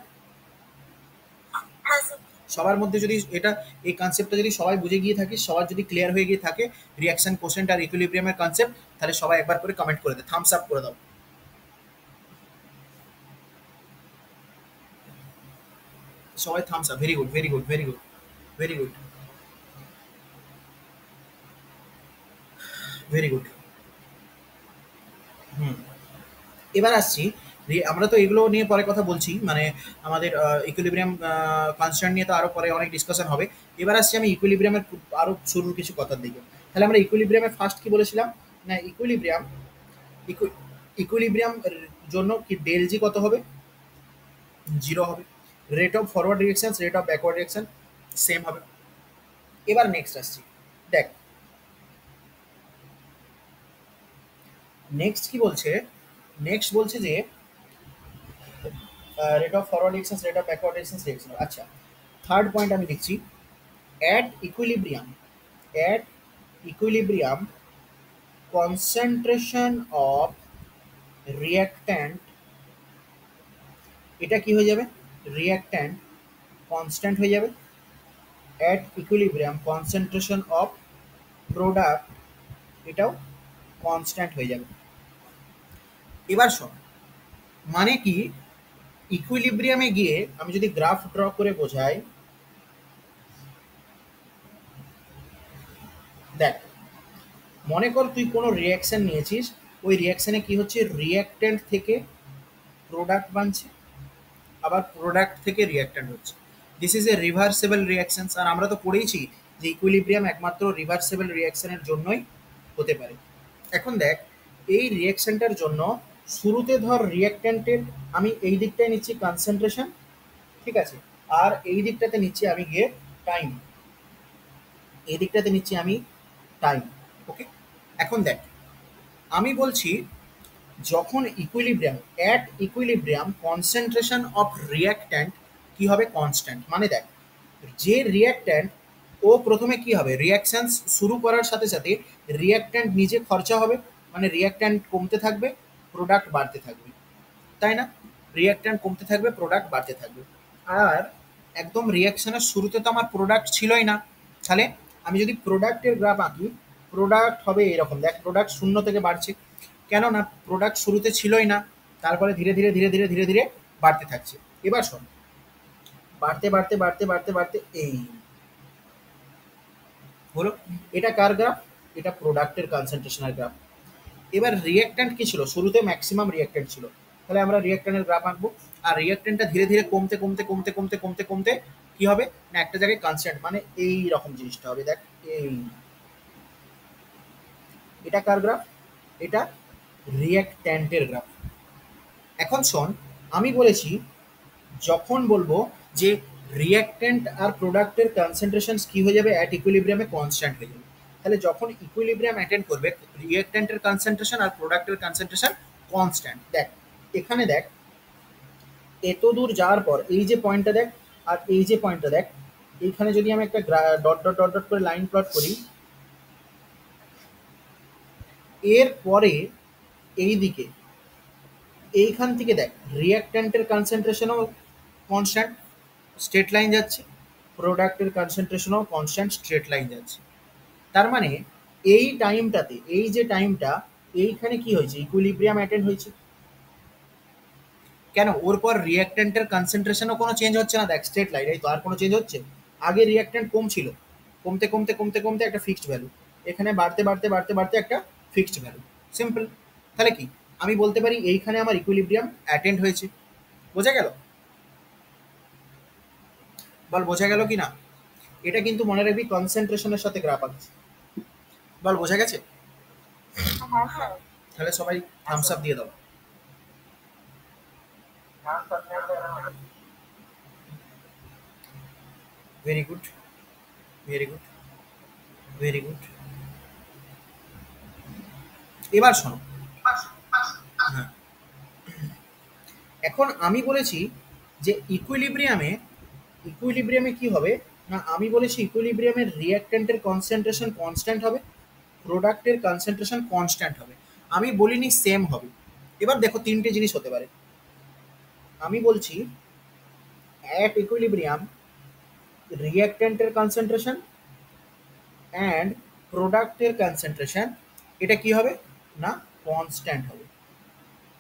সবার মধ্যে যদি এটা, এই কনসেপ্টটা যদি সবাই বুঝে গিয়ে থাকিস, সবার যদি ক্লিয়ার হয়ে গিয়ে থাকে রিয়াকশান কোশ্চেন্ট আর ইকুইলিব্রিয়ামের কনসেপ্ট, তাহলে সবাই একবার করে কমেন্ট করে দে, থামস আপ করে দাও। সবাই thumbs up, very good, very good, very good, very good, very good. হুম, এবার আসছি, আমরা তো এগুলো নিয়ে পরে কথা বলছি, মানে আমাদের ইকুইলিব্রিয়াম কনস্ট্যান্ট নিয়ে তো আরও পরে অনেক ডিসকাশন হবে। এবার আসছি আমি ইকুইলিব্রিয়ামের আরও শুরুর কিছু কথার দিকে। তাহলে আমরা ইকুইলিব্রিয়ামের ফার্স্ট কি বলেছিলাম? না, ইকুইলিব্রিয়াম, ইকুইলিব্রিয়াম জন্য কি ডেল জি কত হবে? জিরো হবে। Rate of forward direction, rate of backward direction same হবে। এবার নেক্সট আসছি, দেখ নেক্সট কি বলছে। নেক্সট বলছে যে rate of forward direction, rate of backward direction. আচ্ছা, থার্ড পয়েন্ট আমি লিখছি, at equilibrium, at equilibrium concentration of reactant, এটা কি হয়ে যাবে? রিয়াক্ট্যান্ট কনস্ট্যান্ট হয়ে যাবে। At equilibrium concentration of product, এটাও কনস্ট্যান্ট হয়ে যাবে। এবার শোন, মানে কি, ইকুইলিব্রিয়ামে গিয়ে আমি যদি গ্রাফ ড্র করে বোঝাই, দেখ, মনে কর তুই কোনো রিয়াকশন নিয়েছিস, ওই রিয়াকশনে কি হচ্ছে, রিয়াক্ট্যান্ট থেকে প্রোডাক্ট বানছে, আবার প্রোডাক্ট থেকে রিয়াক্ট্যান্ট হচ্ছে। This is a reversible reactions, আর আমরা তো পড়েইছি যে ইকুইলিব্রিয়াম একমাত্র রিভার্সেবল রিয়াকশনের জন্যই হতে পারে। এখন দেখ, এই রিয়াকশনটার জন্য শুরুতে ধর রিয়াক্ট্যান্টের আমি এই দিকটায় নিচ্ছি কনসেন্ট্রেশন, ঠিক আছে, আর এই দিকটাতে নিচ্ছি আমি গিয়ে টাইম, এই দিকটাতে নিচ্ছি আমি টাইম। ওকে, এখন দেখ, আমি বলছি যখন equilibrium, at equilibrium concentration of reactant কি হবে, কনস্ট্যান্ট। মানে দেখ, যে রিয়াক্ট্যান্ট, ও প্রথমে কি হবে, রিয়াকশনস শুরু করার সাথে সাথে রিয়াক্ট্যান্ট নিজে খরচা হবে, মানে রিয়াক্ট্যান্ট কমতে থাকবে, প্রোডাক্ট বাড়তে থাকবে, তাই না? রিয়াক্ট্যান্ট কমতে থাকবে, প্রোডাক্ট বাড়তে থাকবে। আর একদম রিয়াকশনের শুরুতে তো আমার প্রোডাক্ট ছিলই না, তাহলে আমি যদি প্রোডাক্টের গ্রাফ আঁকি, প্রোডাক্ট হবে এরকম। দেখ, প্রোডাক্ট শূন্য থেকে বাড়ছে, কেন না প্রোডাক্ট শুরুতে ছিলই না, তারপরে ধীরে ধীরে ধীরে ধীরে ধীরে ধীরে বাড়তে থাকছে। এবার শোন, বাড়তে বাড়তে বাড়তে বাড়তে বাড়তে এই হলো, এটা কার গ্রাফ, এটা প্রোডাক্টের কনসেন্ট্রেশনের গ্রাফ। এবার রিয়াক্ট্যান্ট কি ছিল, শুরুতে ম্যাক্সিমাম রিয়াক্ট্যান্ট ছিল, তাহলে আমরা রিয়াক্ট্যান্টের গ্রাফ আঁকবো। আর রিয়াক্ট্যান্টটা ধীরে ধীরে কমতে কমতে কমতে কমতে কমতে কমতে কি হবে না, একটা জায়গায় কনস্ট্যান্ট, মানে এই রকম জিনিসটা হবে। দেখ, এই এটা কার গ্রাফ, এটা রিয়াক্ট্যান্টের গ্রাফ। এখন শোন, আমি বলেছি যখন বলবো যে রিয়াক্ট্যান্ট আর প্রোডাক্টের কনসেন্ট্রেশন কি হয়ে যাবে, অ্যাট ইকুইলিব্রিয়ামে কনস্ট্যান্ট হয়ে যাবে। তাহলে যখন ইকুইলিব্রিয়াম অ্যাটেন্ড করবে, রিয়াক্ট্যান্টের কনসেন্ট্রেশন আর প্রোডাক্টের কনসেন্ট্রেশন কনস্ট্যান্ট। দেখ, এখানে দেখ, এত দূর যাওয়ার পর এই যে পয়েন্টটা দেখ, আর এই যে পয়েন্টটা দেখ, এইখানে যদি আমি একটা ডট ডট ডট ডট করে লাইন প্লট করি, এর পরে এই দিকে এইখান থেকে দেখ, রিয়াক্ট্যান্টের কনসেন্ট্রেশনও কনস্ট্যান্ট, স্ট্রেট লাইন যাচ্ছে, প্রোডাক্টের কনসেন্ট্রেশনও কনস্ট্যান্ট, স্ট্রেট লাইন যাচ্ছে। তার মানে এই টাইমটাতে, এই যে টাইমটা, এইখানে কি হয়েছে, ইকুইলিব্রিয়াম অ্যাটেন্ড হয়েছে। কেন, ওর পর রিয়াক্ট্যান্টের কনসেন্ট্রেশনও কোনো চেঞ্জ হচ্ছে না, দেখ স্ট্রেট লাইন, এই তো, আর কোনো চেঞ্জ হচ্ছে? আগে রিয়াক্ট্যান্ট কম ছিল, কমতে কমতে কমতে কমতে একটা ফিক্সড ভ্যালু, এখানে বাড়তে বাড়তে বাড়তে বাড়তে একটা ফিক্সড ভ্যালু, সিম্পল। তাহলে কি আমি বলতে পারি, এইখানে আমার ইকুইলিব্রিয়াম অ্যাটেন্ড হয়েছে। বোঝা গেল? বল বোঝা গেল কি না? এটা কিন্তু মনে রাখবি কনসেন্ট্রেশনের সাথে গ্রাফ আছে। বল বোঝা গেছে? তাহলে সবাই থামস আপ দিয়ে দাও। Very good, very good, very good. এবার শোনো, হ্যাঁ, এখন আমি বলেছি যে ইকুইলিব্রিয়ামে, ইকুইলিব্রিয়ামে কি হবে না, আমি বলেছি ইকুইলিব্রিয়ামের রিয়াক্ট্যান্টের কনসেন্ট্রেশন কনস্ট্যান্ট হবে, প্রোডাক্টের কনসেন্ট্রেশন কনস্ট্যান্ট হবে। আমি বলিনি সেম হবে। এবার দেখো, তিনটে জিনিস হতে পারে। আমি বলছি অ্যাট ইকুইলিব্রিয়াম রিয়াক্ট্যান্টের কনসেন্ট্রেশন অ্যান্ড প্রোডাক্টের কনসেন্ট্রেশন, এটা কি হবে না, কনস্ট্যান্ট হবে।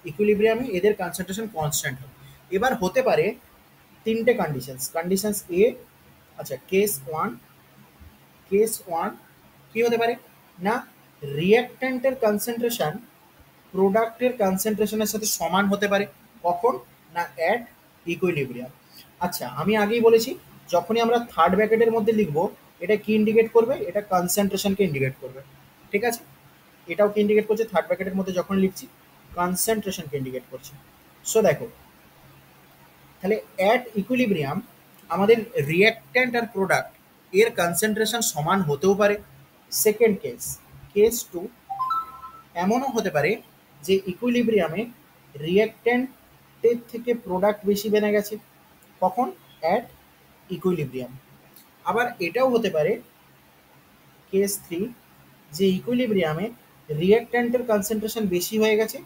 ইকুইলিব্রিয়ামে এদের কনসেন্ট্রেশন কনস্ট্যান্ট হবে। এবার হতে পারে তিনটে কন্ডিশনস, কন্ডিশনস এ, আচ্ছা, কেস ওয়ান, কেস ওয়ান কি হতে পারে না, রিয়াক্ট্যান্টের কনসেন্ট্রেশন প্রোডাক্টের কনসেন্ট্রেশনের সাথে সমান হতে পারে। কখন না, অ্যাট ইকুইলিব্রিয়াম। আচ্ছা, আমি আগেই বলেছি যখনই আমরা থার্ড ব্র্যাকেটের মধ্যে লিখবো, এটা কি ইন্ডিকেট করবে, এটা কনসেন্ট্রেশনকে ইন্ডিকেট করবে, ঠিক আছে? এটাও কি ইন্ডিকেট করছে, থার্ড ব্র্যাকেটের মধ্যে যখন লিখছি কনসেন্ট্রেশনকে ইন্ডিকেট করছে। সো দেখো, তাহলে অ্যাট ইকুইলিব্রিয়াম আমাদের রিয়াক্ট্যান্ট আর প্রোডাক্ট এর কনসেন্ট্রেশন সমান হতেও পারে। সেকেন্ড কেস, কেস টু, এমনও হতে পারে যে ইকুইলিব্রিয়ামে রিয়াক্ট্যান্টের থেকে প্রোডাক্ট বেশি বেড়ে গেছে। কখন, অ্যাট ইকুইলিব্রিয়াম। আবার এটাও হতে পারে কেস থ্রি, যে ইকুইলিব্রিয়ামে রিয়াক্ট্যান্টের কনসেন্ট্রেশন বেশি হয়ে গেছে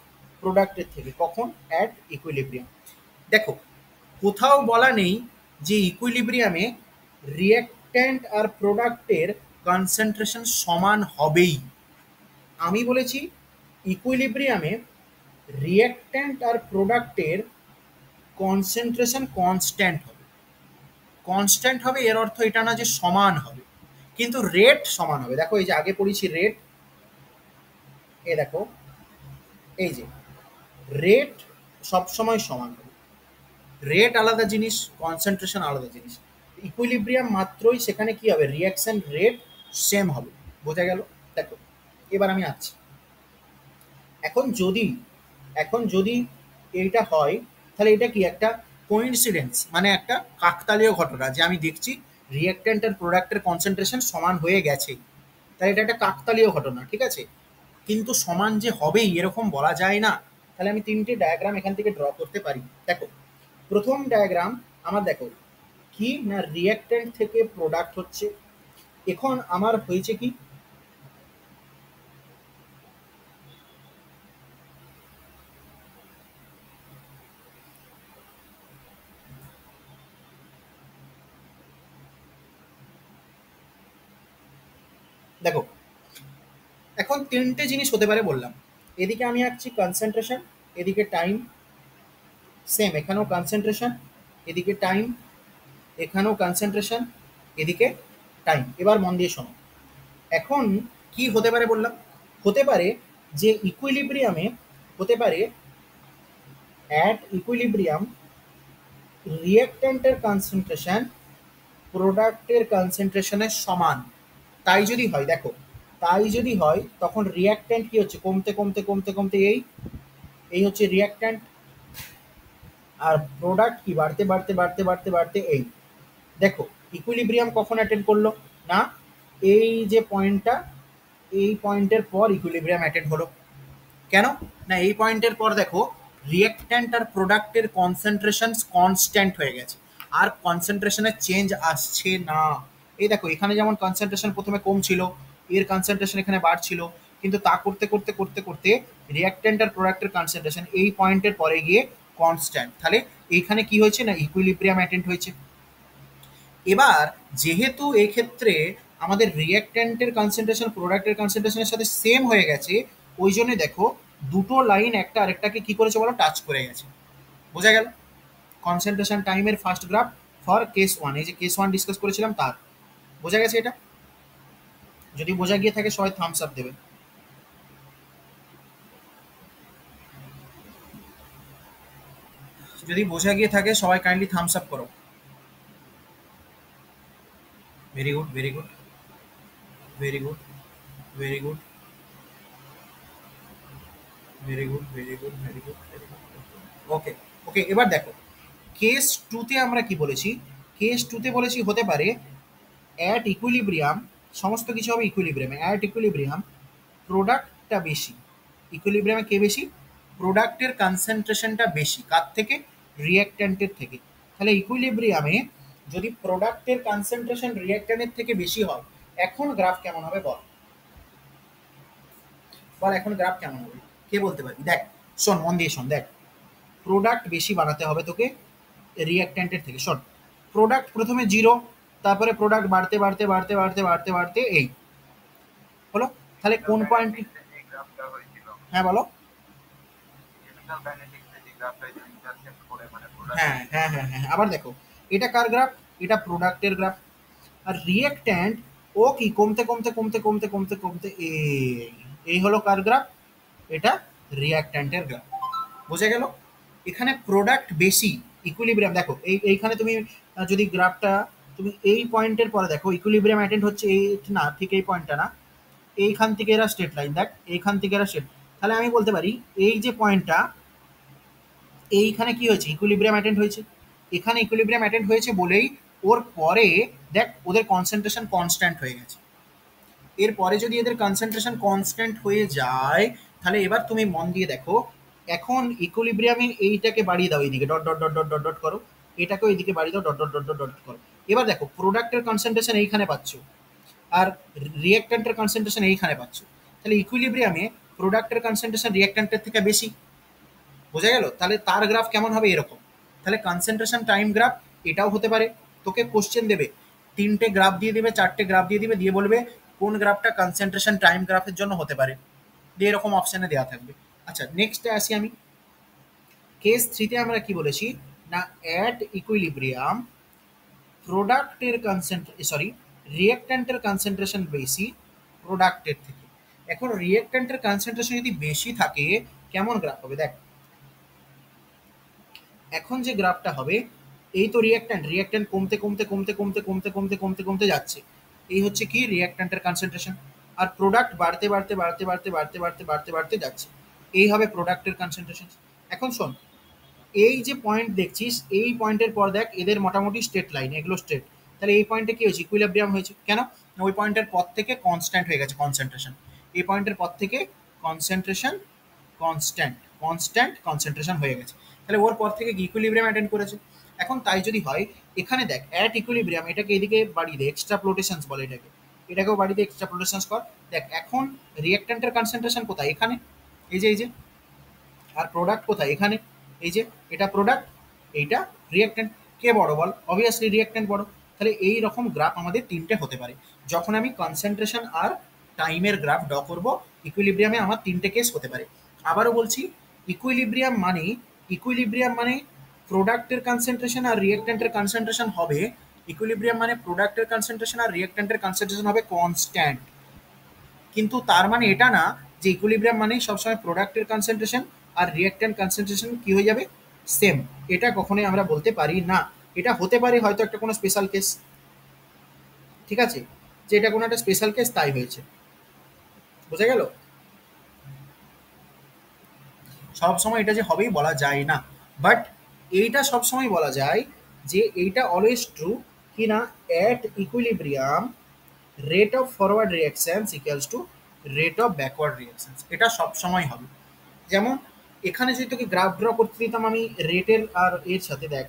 প্রোডাক্টের থেকে। কখন, অ্যাট ইকুইলিব্রিয়াম। দেখো, কোথাও বলা নেই যে ইকুইলিব্রিয়ামে রিয়াক্ট্যান্ট আর প্রোডাক্টের কনসেন্ট্রেশন সমান হবেই। আমি বলেছি ইকুইলিব্রিয়ামে রিয়াক্ট্যান্ট আর প্রোডাক্টের কনসেন্ট্রেশন কনস্ট্যান্ট হবে। কনস্ট্যান্ট হবে এর অর্থ এটা না যে সমান হবে, কিন্তু রেট সমান হবে। দেখো এই যে আগে পড়েছি রেট, এ দেখো এই যে রেট সবসময় সমান হবে। রেট আলাদা জিনিস, কনসেন্ট্রেশন আলাদা জিনিস। ইকুইলিব্রিয়াম মাত্রই সেখানে কি হবে, রিয়াকশন রেট সেম হবে। বোঝা গেল? দেখো এবার আমি আসছি। এখন যদি এখন যদি এইটা হয়, তাহলে এটা কি একটা কোইন্সিডেন্স, মানে একটা কাকতালীয় ঘটনা, যে আমি দেখছি রিয়াক্ট্যান্ট আর প্রোডাক্টের কনসেন্ট্রেশন সমান হয়ে গেছে, তাহলে এটা একটা কাকতালীয় ঘটনা, ঠিক আছে। কিন্তু সমান যে হবেই এরকম বলা যায় না। তাহলে আমি তিনটে ডায়াগ্রাম এখান থেকে ড্র করতে পারি। দেখো প্রথম ডায়াগ্রাম আমার, দেখো কি না, রিয়াক্ট্যান্ট থেকে প্রোডাক্ট হচ্ছে। এখন আমার হয়েছে কি, দেখো এখন তিনটে জিনিস হতে পারে বললাম। এদিকে আমি আঁকছি কনসেন্ট্রেশন, এদিকে টাইম, সেম এখানেও কনসেন্ট্রেশন, এদিকে টাইম, এখানেও কনসেন্ট্রেশন, এদিকে টাইম। এবার মন দিয়ে শোনো। এখন কি হতে পারে বললাম, হতে পারে যে ইকুইলিব্রিয়ামে, হতে পারে অ্যাট ইকুইলিব্রিয়াম রিঅ্যাক্ট্যান্টের কনসেন্ট্রেশন প্রোডাক্টের কনসেন্ট্রেশনের সমান। তাই যদি হয়, দেখো তাই যদি হয় তখন রিঅ্যাক্ট্যান্ট কি হচ্ছে, কমতে কমতে কমতে কমতে এই এই হচ্ছে রিঅ্যাক্ট্যান্ট, আর প্রোডাক্ট কি বাড়তে বাড়তে বাড়তে বাড়তে বাড়তে এই। দেখো ইকুইলিব্রিয়াম কখন অ্যাটেন্ড করলো না, এই যে পয়েন্টটা, এই পয়েন্টের পর ইকুইলিব্রিয়াম অ্যাটেন্ড হলো। কেন না, এই পয়েন্টের পর দেখো রিঅ্যাক্ট্যান্ট আর প্রোডাক্টের কনসেন্ট্রেশন কনস্ট্যান্ট হয়ে গেছে, আর কনসেন্ট্রেশনের চেঞ্জ আসছে না। এই দেখো এখানে যেমন কনসেন্ট্রেশন প্রথমে কম ছিল, এর কনসেন্ট্রেশন এখানে বাড়ছিল, কিন্তু তা করতে করতে করতে করতে রিঅ্যাক্ট্যান্ট আর প্রোডাক্টের কনসেন্ট্রেশন এই পয়েন্টের পরে গিয়ে কনস্ট্যান্ট। তাহলে এইখানে কি হয়েছে না, ইকুইলিব্রিয়াম অ্যাটেন্ড হয়েছে। এবার যেহেতু এই ক্ষেত্রে আমাদের রিঅ্যাক্ট্যান্টের কনসেন্ট্রেশন প্রোডাক্টের কনসেন্ট্রেশনের সাথে সেম হয়ে গেছে, ওই জন্য দেখো দুটো লাইন একটা আরেকটাকে কি করেছে বলো, টাচ করে গেছে। বোঝা গেল? কনসেন্ট্রেশন টাইমের first graph for case one, এই যে কেস ওয়ান ডিসকাস করেছিলাম তার। বোঝা গেছে এটা? যদি বোঝা গিয়ে থাকে সবাই থামস আপ দেবে। যদি বোঝা গিয়ে থাকে সবাই কাইন্ডলি থামস আপ করো। Very good, very good, very good, very good, very good, very good, very good, very good. Okay, okay, এবার দেখো কেস টুতে আমরা কি বলেছি, কেস টুতে বলেছি হতে পারে অ্যাট ইকুইলিব্রিয়াম, সমস্ত কিছু হবে ইকুইলিব্রিয়ামে, অ্যাট ইকুইলিব্রিয়াম প্রোডাক্টটা বেশি। ইকুইলিব্রিয়ামে কে বেশি, প্রোডাক্টের কনসেন্ট্রেশনটা বেশি কার থেকে, রিঅ্যাক্ট্যান্টের থেকে। তাহলে ইকুইলিব্রিয়ামে যদি প্রোডাক্টের কনসেন্ট্রেশন রিঅ্যাক্ট্যান্টের থেকে বেশি হয়, এখন গ্রাফ কেমন হবে বল, বল এখন গ্রাফ কেমন হবে, কে বলতে পারবি? দেখ শোন, মন দিয়ে শোন, দেখ প্রোডাক্ট বেশি বানাতে হবে তোকে রিঅ্যাক্ট্যান্টের থেকে। শোন, প্রোডাক্ট প্রথমে জিরো, তারপরে প্রোডাক্ট বাড়তে বাড়তে বাড়তে বাড়তে বাড়তে বাড়তে এই হলো। তাহলে কোন পয়েন্ট, হ্যাঁ বলো, হ্যাঁ হ্যাঁ হ্যাঁ হ্যাঁ, আবার দেখো এটা কার গ্রাফ, এটা প্রোডাক্টের গ্রাফ। আর রিঅ্যাক্ট্যান্ট ও কি কমতে কমতে কমতে কমতে কমতে কমতে এই এই হলো কার গ্রাফ, এটা রিঅ্যাক্ট্যান্টের গ্রাফ। বোঝা গেল? এখানে প্রোডাক্ট বেশি, ইকুইলিব্রিয়াম দেখো এইখানে তুমি যদি গ্রাফটা তুমি এই পয়েন্টের পরে দেখো ইকুইলিব্রিয়াম অ্যাটেন্ড হচ্ছে এই, না ঠিক এই পয়েন্টটা না, এইখান থেকে এরা স্ট্রেট লাইন, দেখ এইখান থেকে এরা স্ট্রেট। তাহলে আমি বলতে পারি এই যে পয়েন্টটা, এইখানে কি হয়েছে, ইকুইলিব্রিয়াম অ্যাটেন্ড হয়েছে। এখানে ইকুইলিব্রিয়াম অ্যাটেন্ড হয়েছে বলেই ওর পরে দেখ ওদের কনসেন্ট্রেশন কনস্ট্যান্ট হয়ে গেছে। এরপরে যদি এদের কনসেন্ট্রেশন কনস্ট্যান্ট হয়ে যায়, তাহলে এবার তুমি মন দিয়ে দেখো, এখন ইকুইলিব্রিয়ামে এইটাকে বাড়িয়ে দাও, এইদিকে dot dot dot dot dot dot করো, এটাকেও এইদিকে বাড়িয়ে দাও, dot dot dot dot dot করো। এবার দেখো প্রোডাক্টের কনসেন্ট্রেশন এইখানে পাচ্ছ, আর রিঅ্যাক্ট্যান্টের কনসেন্ট্রেশন এইখানে পাচ্ছ। তাহলে ইকুইলিব্রিয়ামে প্রোডাক্টের কনসেন্ট্রেশন রিঅ্যাক্ট্যান্টের থেকে বেশি। বোঝা গেল? তাহলে তার গ্রাফ কেমন হবে, এরকম। তাহলে কনসেন্ট্রেশন টাইম গ্রাফ এটাও হতে পারে। তোকে কোশ্চেন দেবে, তিনটে গ্রাফ দিয়ে দিবে, চারটে গ্রাফ দিয়ে দিবে, দিয়ে বলবে কোন গ্রাফটা কনসেন্ট্রেশন টাইম গ্রাফের জন্য হতে পারে, দিয়ে এরকম অপশানে দেওয়া থাকবে। আচ্ছা নেক্সটে আসি আমি, কেস থ্রিতে আমরা কি বলেছি না, অ্যাট ইকুইলিব্রিয়াম প্রোডাক্টের কনসেন্ট্রেশন, সরি রিঅ্যাক্ট্যান্টের কনসেন্ট্রেশন বেশি প্রোডাক্টের থেকে। এখন রিঅ্যাক্ট্যান্টের কনসেন্ট্রেশন যদি বেশি থাকে কেমন গ্রাফ হবে দেখ। এখন যে গ্রাফটা হবে, এই তো রিঅ্যাক্ট্যান্ট, রিঅ্যাক্ট্যান্ট কমতে কমতে কমতে কমতে কমতে কমতে কমতে কমতে যাচ্ছে, এই হচ্ছে কি রিঅ্যাক্ট্যান্টের কনসেন্ট্রেশন। আর প্রোডাক্ট বাড়তে বাড়তে বাড়তে বাড়তে বাড়তে বাড়তে বাড়তে বাড়তে যাচ্ছে, এই হবে প্রোডাক্টের কনসেন্ট্রেশন। এখন শোন, এই যে পয়েন্ট দেখছিস, এই পয়েন্টের পর দেখ এদের মোটামুটি স্ট্রেট লাইন, এগুলো স্ট্রেট। তাহলে এই পয়েন্টে কি হয়েছে, ইকুইলিব্রিয়াম হয়েছে। কেন? ওই পয়েন্টের পর থেকে কনস্ট্যান্ট হয়ে গেছে কনসেন্ট্রেশন। এই পয়েন্টের পর থেকে কনসেন্ট্রেশন কনস্ট্যান্ট, কনস্ট্যান্ট কনসেন্ট্রেশন হয়ে গেছে। তাহলে ওর পর থেকে ইকুইলিব্রিয়াম অ্যাটেন্ড করেছে। এখন তাই যদি হয়, এখানে দেখ অ্যাট ইকুইলিব্রিয়াম, এটাকে এদিকে বাড়িয়ে দে, এক্সট্রা ফ্লোটেশনস বলে এটাকে, এটাকেও বাড়িয়ে দে, এক্সট্রা ফ্লোটেশনস কর। দেখ এখন রিঅ্যাক্ট্যান্টের কনসেন্ট্রেশন কোথায়, এখানে, এই যে। আর প্রোডাক্ট কোথায়, এখানে, এই যে। এটা প্রোডাক্ট, এইটা রিঅ্যাক্ট্যান্ট। কে বড় বল? অবভিয়াসলি রিঅ্যাক্ট্যান্ট বড়। তাহলে এই রকম গ্রাফ আমাদের তিনটে হতে পারে। যখন আমি কনসেন্ট্রেশন আর টাইমের গ্রাফ ড্র করব, ইকুইলিব্রিয়ামে আমার তিনটে কেস হতে পারে। আবারও বলছি, ইকুইলিব্রিয়াম মানে, ইকুইলিব্রিয়াম মানে প্রোডাক্টের কনসেন্ট্রেশন আর রিঅ্যাক্ট্যান্টের কনসেন্ট্রেশন হবে, ইকুইলিব্রিয়াম মানে প্রোডাক্টের কনসেন্ট্রেশন আর রিঅ্যাক্ট্যান্টের কনসেন্ট্রেশন হবে কনস্ট্যান্ট। কিন্তু তার মানে এটা না যে ইকুইলিব্রিয়াম মানে সবসময় প্রোডাক্টের কনসেন্ট্রেশন আর রিঅ্যাক্ট্যান্ট কনসেন্ট্রেশন কি হয়ে যাবে, সেম। এটা কখনোই আমরা বলতে পারি না। এটা হতে পারে হয়তো একটা কোনো স্পেশাল কেস, ঠিক আছে, যে এটা কোনো একটা স্পেশাল কেস তাই হয়েছে। বোঝা গেল? সব সময় এটা যে হবেই বলা যায় না, বাট এইটা সব সময় বলা যায় যে এইটা অলওয়েজ ট্রু কি না, at equilibrium rate of forward reactions equals to rate of backward reactions. এটা সব সময় হবে। যেমন এখানে যদি তোকে গ্রাফ ড্র করতে দিতাম আমি রেটের আর এর সাথে, দেখ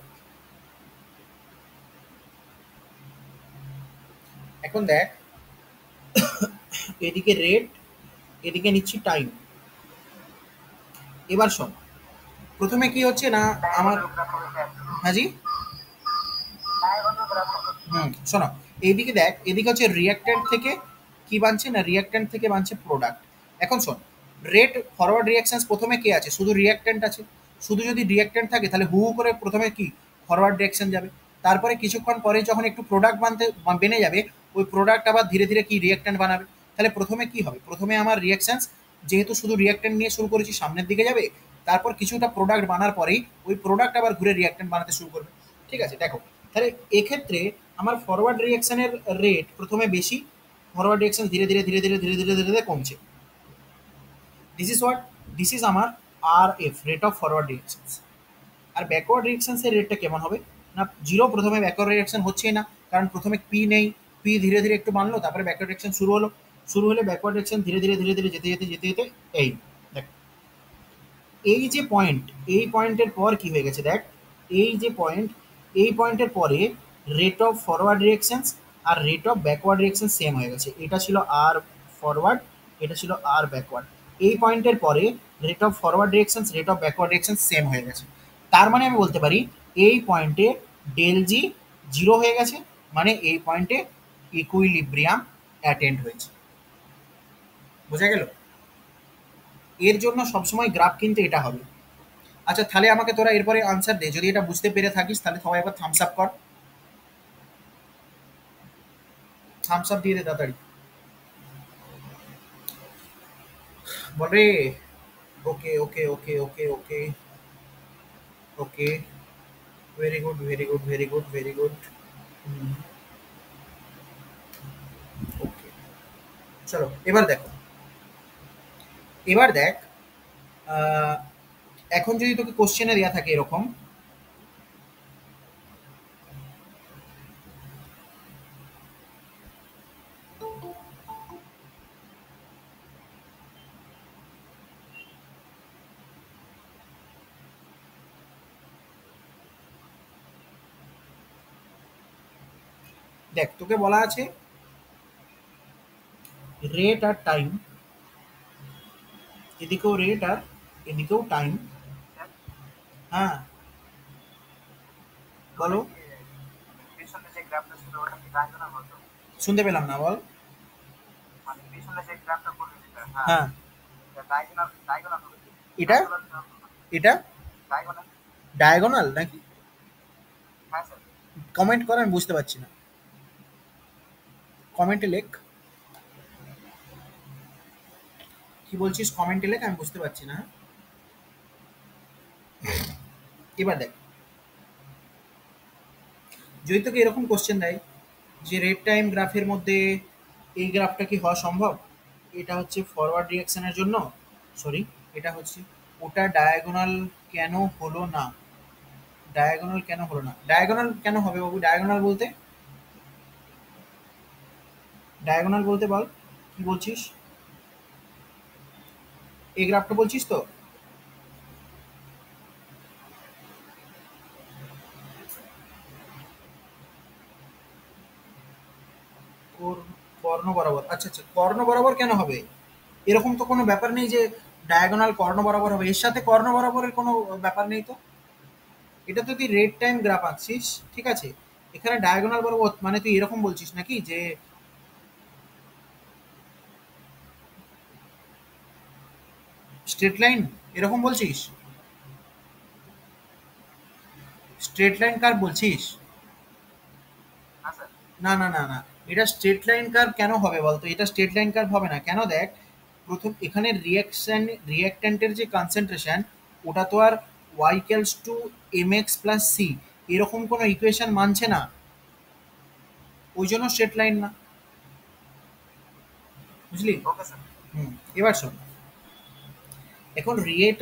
এখন দেখ, এদিকে রেট, এদিকে নিচ্ছি টাইম। এবার শোন, প্রথমে কি হচ্ছে না আমার, হ্যাঁ জি, শোনো, এইদিকে দেখ, এদিকে হচ্ছে রিঅ্যাক্ট্যান্ট থেকে কি বানছে না, রিঅ্যাক্ট্যান্ট থেকে বানছে প্রোডাক্ট। এখন শোন, রেট ফরওয়ার্ড রিঅ্যাকশনস প্রথমে কে আছে, শুধু রিঅ্যাক্ট্যান্ট আছে। শুধু যদি রিঅ্যাক্ট্যান্ট থাকে তাহলে হু হু করে প্রথমে কি ফরওয়ার্ড রিঅ্যাকশন যাবে। তারপরে কিছুক্ষণ পরে যখন একটু প্রোডাক্ট বেনে যাবে, ওই প্রোডাক্ট আবার ধীরে ধীরে কি রিঅ্যাক্ট্যান্ট বানাবে। তাহলে প্রথমে কি হবে, প্রথমে আমার রিঅ্যাকশনস, যেহেতু শুধু রিঅ্যাক্ট্যান্ট নিয়ে শুরু করেছি, সামনের দিকে যাবে। তারপর কিছুটা প্রোডাক্ট বানার পরেই ওই প্রোডাক্ট আবার ঘুরে রিঅ্যাক্ট্যান্ট বানাতে শুরু করবে। ঠিক আছে, দেখো, তাহলে এক্ষেত্রে আমার ফরওয়ার্ড রিঅ্যাকশনের রেট প্রথমে বেশি, ফরওয়ার্ড রিঅ্যাকশন ধীরে ধীরে ধীরে ধীরে ধীরে ধীরে ধীরে ধীরে কমছে। This is what, this is আমার R F, rate of forward reactions. আর ব্যাকওয়ার্ড রিঅ্যাকশনসের রেটটা কেমন হবে না, জিরো। প্রথমে ব্যাকওয়ার্ড রিঅ্যাকশন হচ্ছেই না, কারণ প্রথমে পি নেই। পি ধীরে ধীরে একটু বানলো, তারপরে ব্যাকওয়ার্ড রিঅ্যাকশন শুরু হলো। শুরু হলে ব্যাকওয়ার্ড রিঅ্যাকশন ধীরে ধীরে ধীরে ধীরে যেতে যেতে যেতে যেতে এই দেখ, এই যে পয়েন্ট, এই পয়েন্টের পর কি হয়ে গেছে দেখ, এই যে পয়েন্ট, এই পয়েন্টের পরে রেট অফ ফরওয়ার্ড রিঅ্যাকশনস আর rate of backward reaction same হয়ে গেছে। এটা ছিল আর ফরওয়ার্ড, এটা ছিল আর ব্যাকওয়ার্ড। এই পয়েন্টের পরে rate of forward reactions, rate of backward reaction same হয়ে গেছে। তার মানে আমি বলতে পারি এই পয়েন্টে ডেল জি জিরো হয়ে গেছে, মানে এই পয়েন্টে ইকুইলিব্রিয়াম অ্যাটেন্ড হয়েছে। বোঝা গেল? এর জন্য সবসময় গ্রাফ কিন্তু এটা হবে। আচ্ছা তাহলে আমাকে তোরা এরপরে আনসার দে, যদি এটা বুঝতে পেরে থাকিস তাহলে সবাই একবার থামস আপ কর, থামস আপ দিয়ে দে তাড়াতাড়ি, বল রে। Okay okay okay okay okay okay, very good very good very good very good. Okay, চলো এবার দেখো, এবার দেখ, আহ, এখন যদি তোকে কোশ্চেনে দেওয়া থাকে এরকম, দেখ তোকে বলা আছে রেট আর টাইম, এদিকেও রেট আর এদিকেও টাইম। হ্যাঁ, বলো, শুনতে পেলাম না, বল। হ্যাঁ, এটা, এটা ডায়াগোনাল নাকি? কমেন্ট করে, আমি বুঝতে পারছি না। কমেন্টে লেখ, কি বলছিস কমেন্টে লেখ, আমি বুঝতে পারছি না। এবার দেখ, যদি তোকে এরকম কোশ্চেন দেয় যে রেড টাইম গ্রাফের মধ্যে এই গ্রাফটা কি হওয়া সম্ভব, এটা হচ্ছে ফরওয়ার্ড রিয়াকশনের জন্য, সরি এটা হচ্ছে, ওটা ডায়াগোনাল কেন হলো না, ডায়াগোনাল কেন হলো না, ডায়াগোনাল কেন হবে বাবু, ডায়াগোনাল বলতে, ডায়াগোনাল বলতে বল কি বলছিস, এই গ্রাফটা বলছিস তো? কর্ণ বরাবর, আচ্ছা আচ্ছা, কর্ণ বরাবর কেন হবে, এরকম তো কোনো ব্যাপার নেই যে ডায়াগোনাল কর্ণ বরাবর হবে, এর সাথে কর্ণ বরাবরের কোনো ব্যাপার নেই তো। এটা তো তুই রেড টাইম গ্রাফ আঁকছিস, ঠিক আছে, এখানে ডায়াগোনাল বরাবর মানে তুই এরকম বলছিস নাকি যে স্ট্রেট লাইন, এরকম বলছিস, স্ট্রেট লাইন কার্ভ বলছিস? না না না না, এটা স্ট্রেট লাইন কার্ভ কেন হবে বলতো, এটা স্ট্রেট লাইন কার্ভ হবে না কেন, দেখ প্রথম এখানে রিয়াকশন, রিয়াক্ট্যান্টের যে কনসেন্ট্রেশন, ওটা তো আর Y equals to M X plus C এরকম কোনো ইকুয়েশন মানছে না, ওই জন্য স্ট্রেট লাইন না, বুঝলি? হুম, এবার শোন, এখন রেট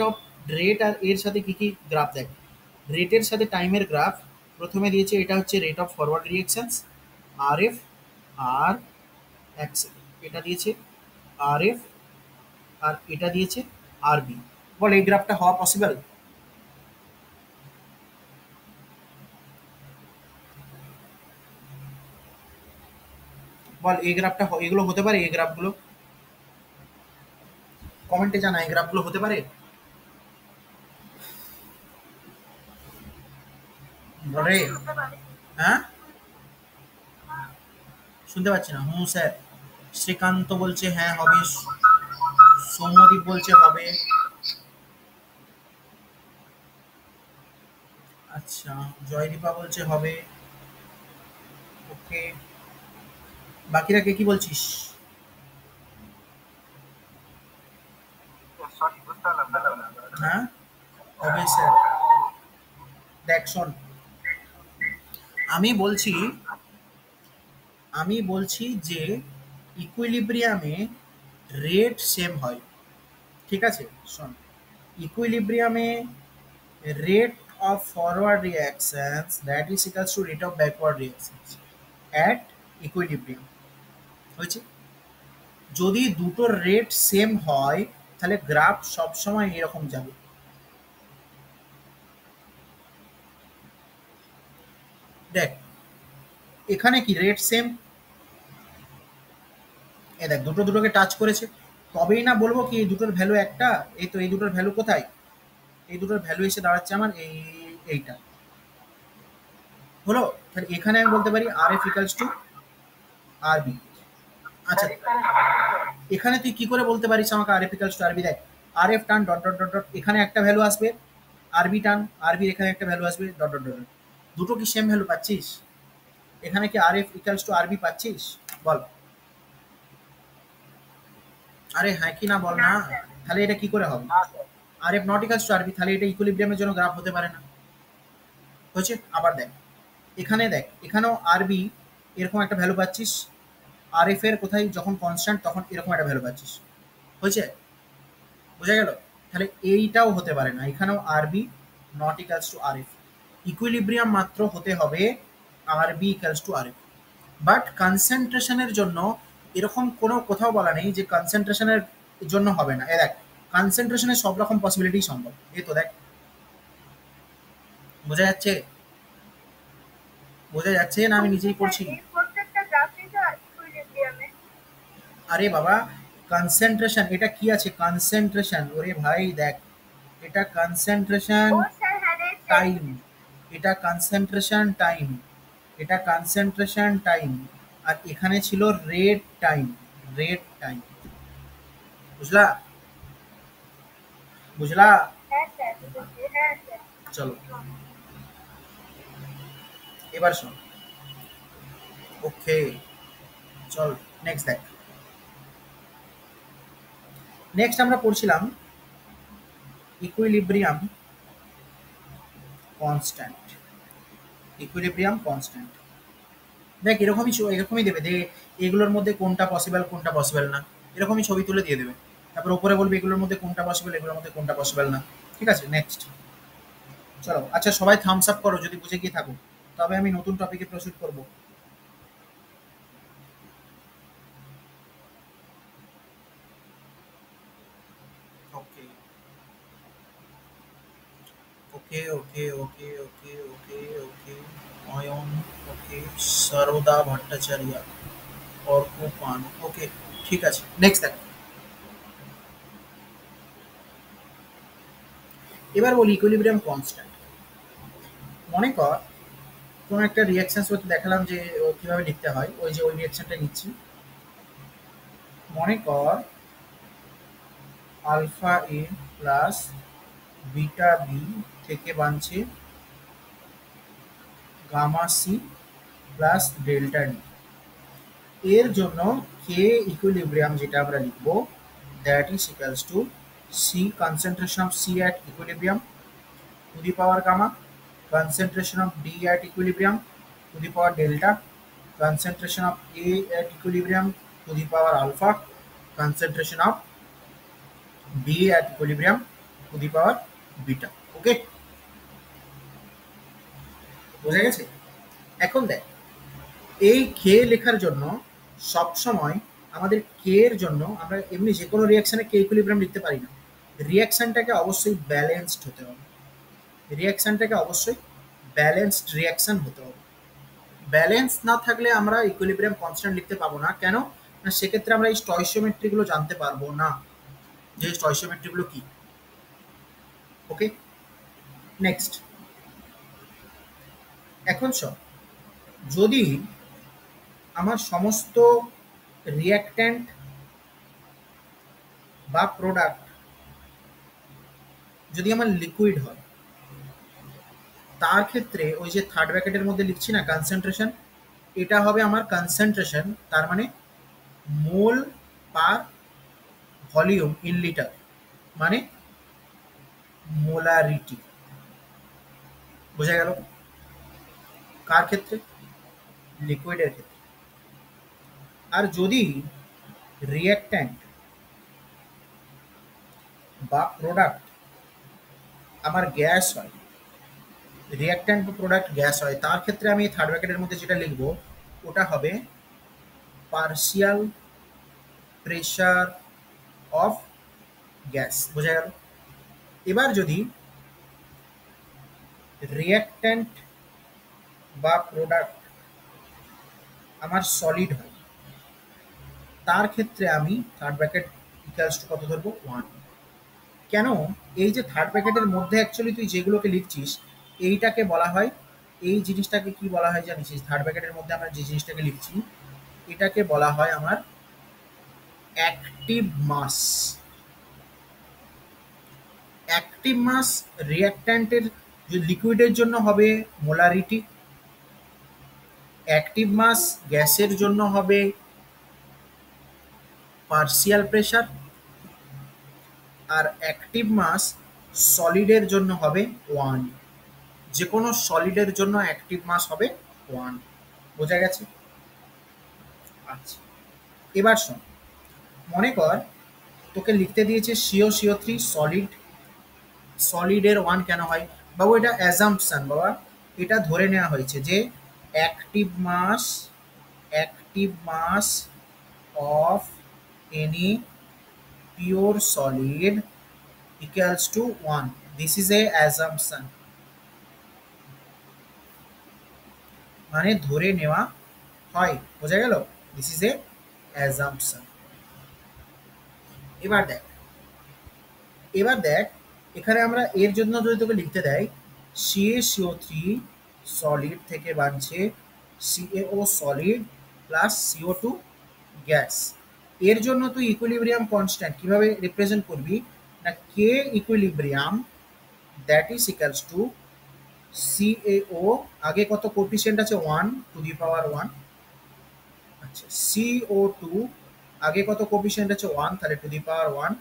আর এর সাথে কি কি গ্রাফ দেখ, রেটের সাথে টাইমের গ্রাফ প্রথমে দিয়েছে, এটা হচ্ছে rate of forward reactions R F, R X, এটা দিয়েছে আর এফ, আর এটা দিয়েছে আর বি, বল এই গ্রাফটা হওয়া পসিবল, বল এই গ্রাফটা এগুলো হতে পারে, এই গ্রাফগুলো কমেন্টে জানা, এই গ্রাফগুলো হতে পারে? রে, হ্যাঁ শুনতে পাচ্ছি না, হুম স্যার, শ্রীকান্ত বলছে হ্যাঁ হবে, সৌম্যদীপ বলছে হবে, আচ্ছা জয়দীপা বলছে হবে, ওকে, বাকিরা কে কি বলছিস? হ্যাঁ হবে স্যার, দেখ শোন, আমি বলছি, আমি বলছি যে ইকুইলিব্রিয়ামে রেট সেম হয়, ঠিক আছে, শোন, ইকুইলিব্রিয়ামে rate of forward reactions that is equals to rate of backward reactions at equilibrium হয়েছে, যদি দুটো রেট সেম হয় তাহলে গ্রাফ সবসময় এরকম যাবে, দেখ এখানে কি রেট সেম, এ দেখ দুটো দুটোকে টাচ করেছে, তবেই না বলবো কি এই দুটোর ভ্যালু একটা, এই তো এই দুটোর ভ্যালু কোথায়, এই দুটোর ভ্যালু এসে দাঁড়াচ্ছে আমার এইটা, হলো, তাহলে এখানে আমি বলতে পারি R F equals to R B, আচ্ছা এখানে তুই কি করে বলতে পারিস আমাকে R F equals to R B, দেখ আর এফ টান ডট ডট ডট ডট এখানে একটা ভ্যালু আসবে, আর বি টান আর বি এখানে একটা ভ্যালু আসবে ডট ডট ডট, দুটো কি সেম ভ্যালু পাচ্ছিস, এখানে কি R F equals to R B পাচ্ছিস, বল, আরে হ্যাঁ কি না বল না, তাহলে এটা কি করে হবে, R F not equals to R B, তাহলে এটা ইকুইলিব্রিয়ামের জন্য গ্রাফ হতে পারে না, হচ্ছে, আবার দেখ এখানে, দেখ এখানেও আর বি এরকম একটা ভ্যালু পাচ্ছিস, আর এফ এর কোথায় যখন কনস্ট্যান্ট তখন এরকম একটা ভ্যালু পাচ্ছিস, হয়েছে, বোঝা গেল, তাহলে এইটাও হতে পারে না, এখানেও R B not equals to R F, equilibrium মাত্র হতে হবে R B equals to R F, but কনসেন্ট্রেশনের জন্য এরকম কোনো কোথাও বলা নেই যে কনসেন্ট্রেশনের জন্য হবে না, এ দেখ কনসেন্ট্রেশনের সব রকম পসিবিলিটি সম্ভব, এই তো দেখ, বোঝা যাচ্ছে, বোঝা যাচ্ছে না আমি নিজেই পড়ছি, আরে বাবা কনসেন্ট্রেশন, এটা কি আছে কনসেন্ট্রেশন, ওরে ভাই দেখ, এটা কনসেন্ট্রেশন টাইম, এটা কনসেন্ট্রেশন টাইম, এটা কনসেন্ট্রেশন টাইম, আর এখানে ছিল রেট টাইম, রেট টাইম, বুঝলা, বুঝলা, চলো এবার শোন, ওকে চল নেক্সট দেখ। নেক্সট আমরা পড়ছিলাম ইকুইলিব্রিয়াম কনস্ট্যান্ট। ইকুইলিব্রিয়াম কনস্ট্যান্ট দেখ এরকমই দেবে যে এগুলোর মধ্যে কোনটা পসিবল না, এরকমই ছবি তুলে দিয়ে দেবে। তারপর উপরে বলবে এগুলোর মধ্যে কোনটা পসিবল, এগুলোর মধ্যে কোনটা পসিবল না। ঠিক আছে, নেক্সট। চলো, আচ্ছা সবাই থামস আপ করো যদি বুঝে গিয়ে থাকো, তবে আমি নতুন টপিকে প্রসিড করব। ওকে okay okay okay okay okay ওকে অয়ন, ওকে সরোদা ভট্টাচার্য, অর্ক পান, ওকে ঠিক আছে, নেক্সট দেখ। এবার বলি ইকুইলিব্রিয়াম কনস্ট্যান্ট। মনে কর কোনো একটা রিয়াকশন করতে দেখালাম যে ও কিভাবে লিখতে হয়, ওই যে ওই রিয়াকশনটা নিচ্ছি। মনে কর alpha A plus beta B থেকে বানছে gamma C plus delta D. এর জন্য কে ইকুইলিব্রিয়াম যেটা আমরা লিখব, that is equals to C concentration of C at equilibrium to the power gamma, concentration of D at equilibrium to the power delta, concentration of A at equilibrium to the power alpha, concentration of B at equilibrium to the power beta. ওকে, বোঝা গেছে? এখন দেখ, এই কে লেখার জন্য সবসময় আমাদের কে এর জন্য আমরা এমনি যে কোনো রিয়াকশনে কে ইকুইলিব্রিয়াম লিখতে পারি না। রিয়াকশনটাকে অবশ্যই ব্যালেন্সড হতে হবে। রিয়াকশনটাকে অবশ্যই ব্যালেন্সড রিয়াকশন হতে হবে। ব্যালেন্স না থাকলে আমরা ইকুইলিব্রিয়াম কনস্ট্যান্ট লিখতে পাবো না। কেন না, সেক্ষেত্রে আমরা এই স্টয়সিওমেট্রিগুলো জানতে পারবো না যে স্টয়সিওমেট্রিগুলো কি। ওকে, নেক্সট। এখন সব, যদি আমার সমস্ত রিয়াক্ট্যান্ট বা প্রোডাক্ট যদি আমার লিকুইড হয়, তার ক্ষেত্রে ওই যে থার্ড ব্র্যাকেটের মধ্যে লিখছি না কনসেন্ট্রেশন, এটা হবে আমার কনসেন্ট্রেশন, তার মানে মোল পার ভলিউম ইন লিটার, মানে মোলারিটি। বোঝা গেল? কার ক্ষেত্রে? লিকুইডের ক্ষেত্রে। আর যদি রিঅ্যাক্ট্যান্ট বা প্রোডাক্ট আমার গ্যাস হয়, রিঅ্যাক্ট্যান্ট বা প্রোডাক্ট গ্যাস হয়, তার ক্ষেত্রে আমি থার্ড ব্র্যাকেটের মধ্যে যেটা লিখবো ওটা হবে পার্শিয়াল প্রেশার অফ গ্যাস। বোঝা গেল? এবার যদি রিঅ্যাক্ট্যান্ট বা প্রোডাক্ট আমার সলিড হয়, তার ক্ষেত্রে আমি থার্ড ব্র্যাকেট ইকুয়ালস টু কত ধরবো? 1। কেন? এই যে থার্ড ব্র্যাকেটের মধ্যে অ্যাকচুয়ালি তুই যেগুলোকে লিখছিস, এইটাকে বলা হয়, এই জিনিসটাকে কি বলা হয় জানিস? থার্ড ব্র্যাকেটের মধ্যে আমরা যে জিনিসটাকে লিখছি, এটাকে বলা হয় আমার অ্যাক্টিভ মাস। অ্যাক্টিভ মাস রিঅ্যাক্ট্যান্টের যে লিকুইডের জন্য হবে মোলারিটি, অ্যাক্টিভ মাস গ্যাসের জন্য হবে পার্শিয়াল প্রেশার, আর অ্যাক্টিভ মাস সলিডের জন্য হবে 1। যে কোনো সলিডের জন্য অ্যাক্টিভ মাস হবে 1। বোঝা গেছে? আচ্ছা, এবার শোন। মনে কর তোকে লিখতে দিয়েছে CO3 সলিড। সলিডের 1 কেন হয় বাবু? এটা অ্যাজাম্পশন বাবা, এটা ধরে নেওয়া হয়েছে যে active mass, active mass of any pure solid equals to 1. This is a assumption, মানে ধরে নেওয়া হয়। বোঝা গেল? This is A assumption. এবার দেখ, এবার দেখ, এখানে আমরা এর জন্য যদি তোকে লিখতে দেয় CaCO3 সলিড থেকে বানছে CaO solid plus CO2 gas. এর জন্য তুই ইকুইলিব্রিয়াম কনস্ট্যান্ট কিভাবে রিপ্রেজেন্ট করবি না, K equilibrium that is equals to CaO, আগে কত কোফিসিয়েন্ট আছে? 1 টু দি পাওয়ার 1, আচ্ছা CO2 আগে কত কোফিশিয়েন্ট আছে 1, তাহলে টু দি পাওয়ার 1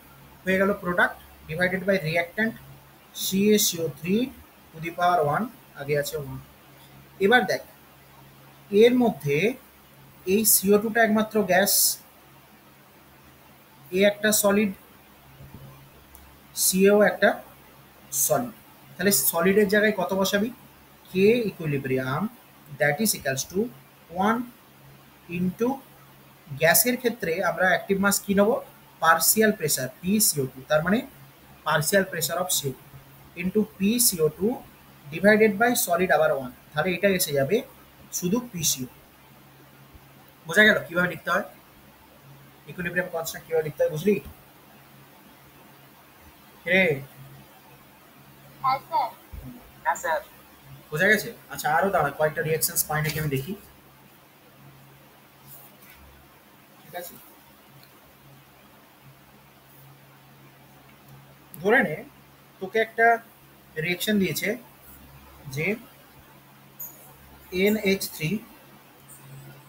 হয়ে গেল product divided by reactant CaCO3 to the power 1 আগে আছে 1। এবার দেখ এর মধ্যে এই CO2টা একমাত্র গ্যাস, এ একটা সলিড, সিও একটা সলিড, তাহলে সলিডের জায়গায় কত বসাবি? K equilibrium that is equals to 1 into গ্যাসের ক্ষেত্রে আমরা অ্যাক্টিভ মাস কি নেবো? পার্সিয়াল প্রেসার PCO2, তার মানে partial pressure of CO2 into PCO2 divided by solid আবার 1, তাহলে এটা এসে যাবে শুধু PCO। বোঝা গেল কিভাবে লিখতে হয় ইকুইলিব্রিয়াম কনস্ট্যান্ট, কিভাবে লিখতে হয় বুঝলি রে? হ্যাঁ স্যার। হ্যাঁ স্যার। বোঝা গেছে? আচ্ছা আরো দাঁড়া কয়েকটা রিঅ্যাকশনস পাই নাকি আমি দেখি। ঠিক আছে, ধরে নে তোকে একটা রিঅ্যাকশন দিয়েছে যে NH3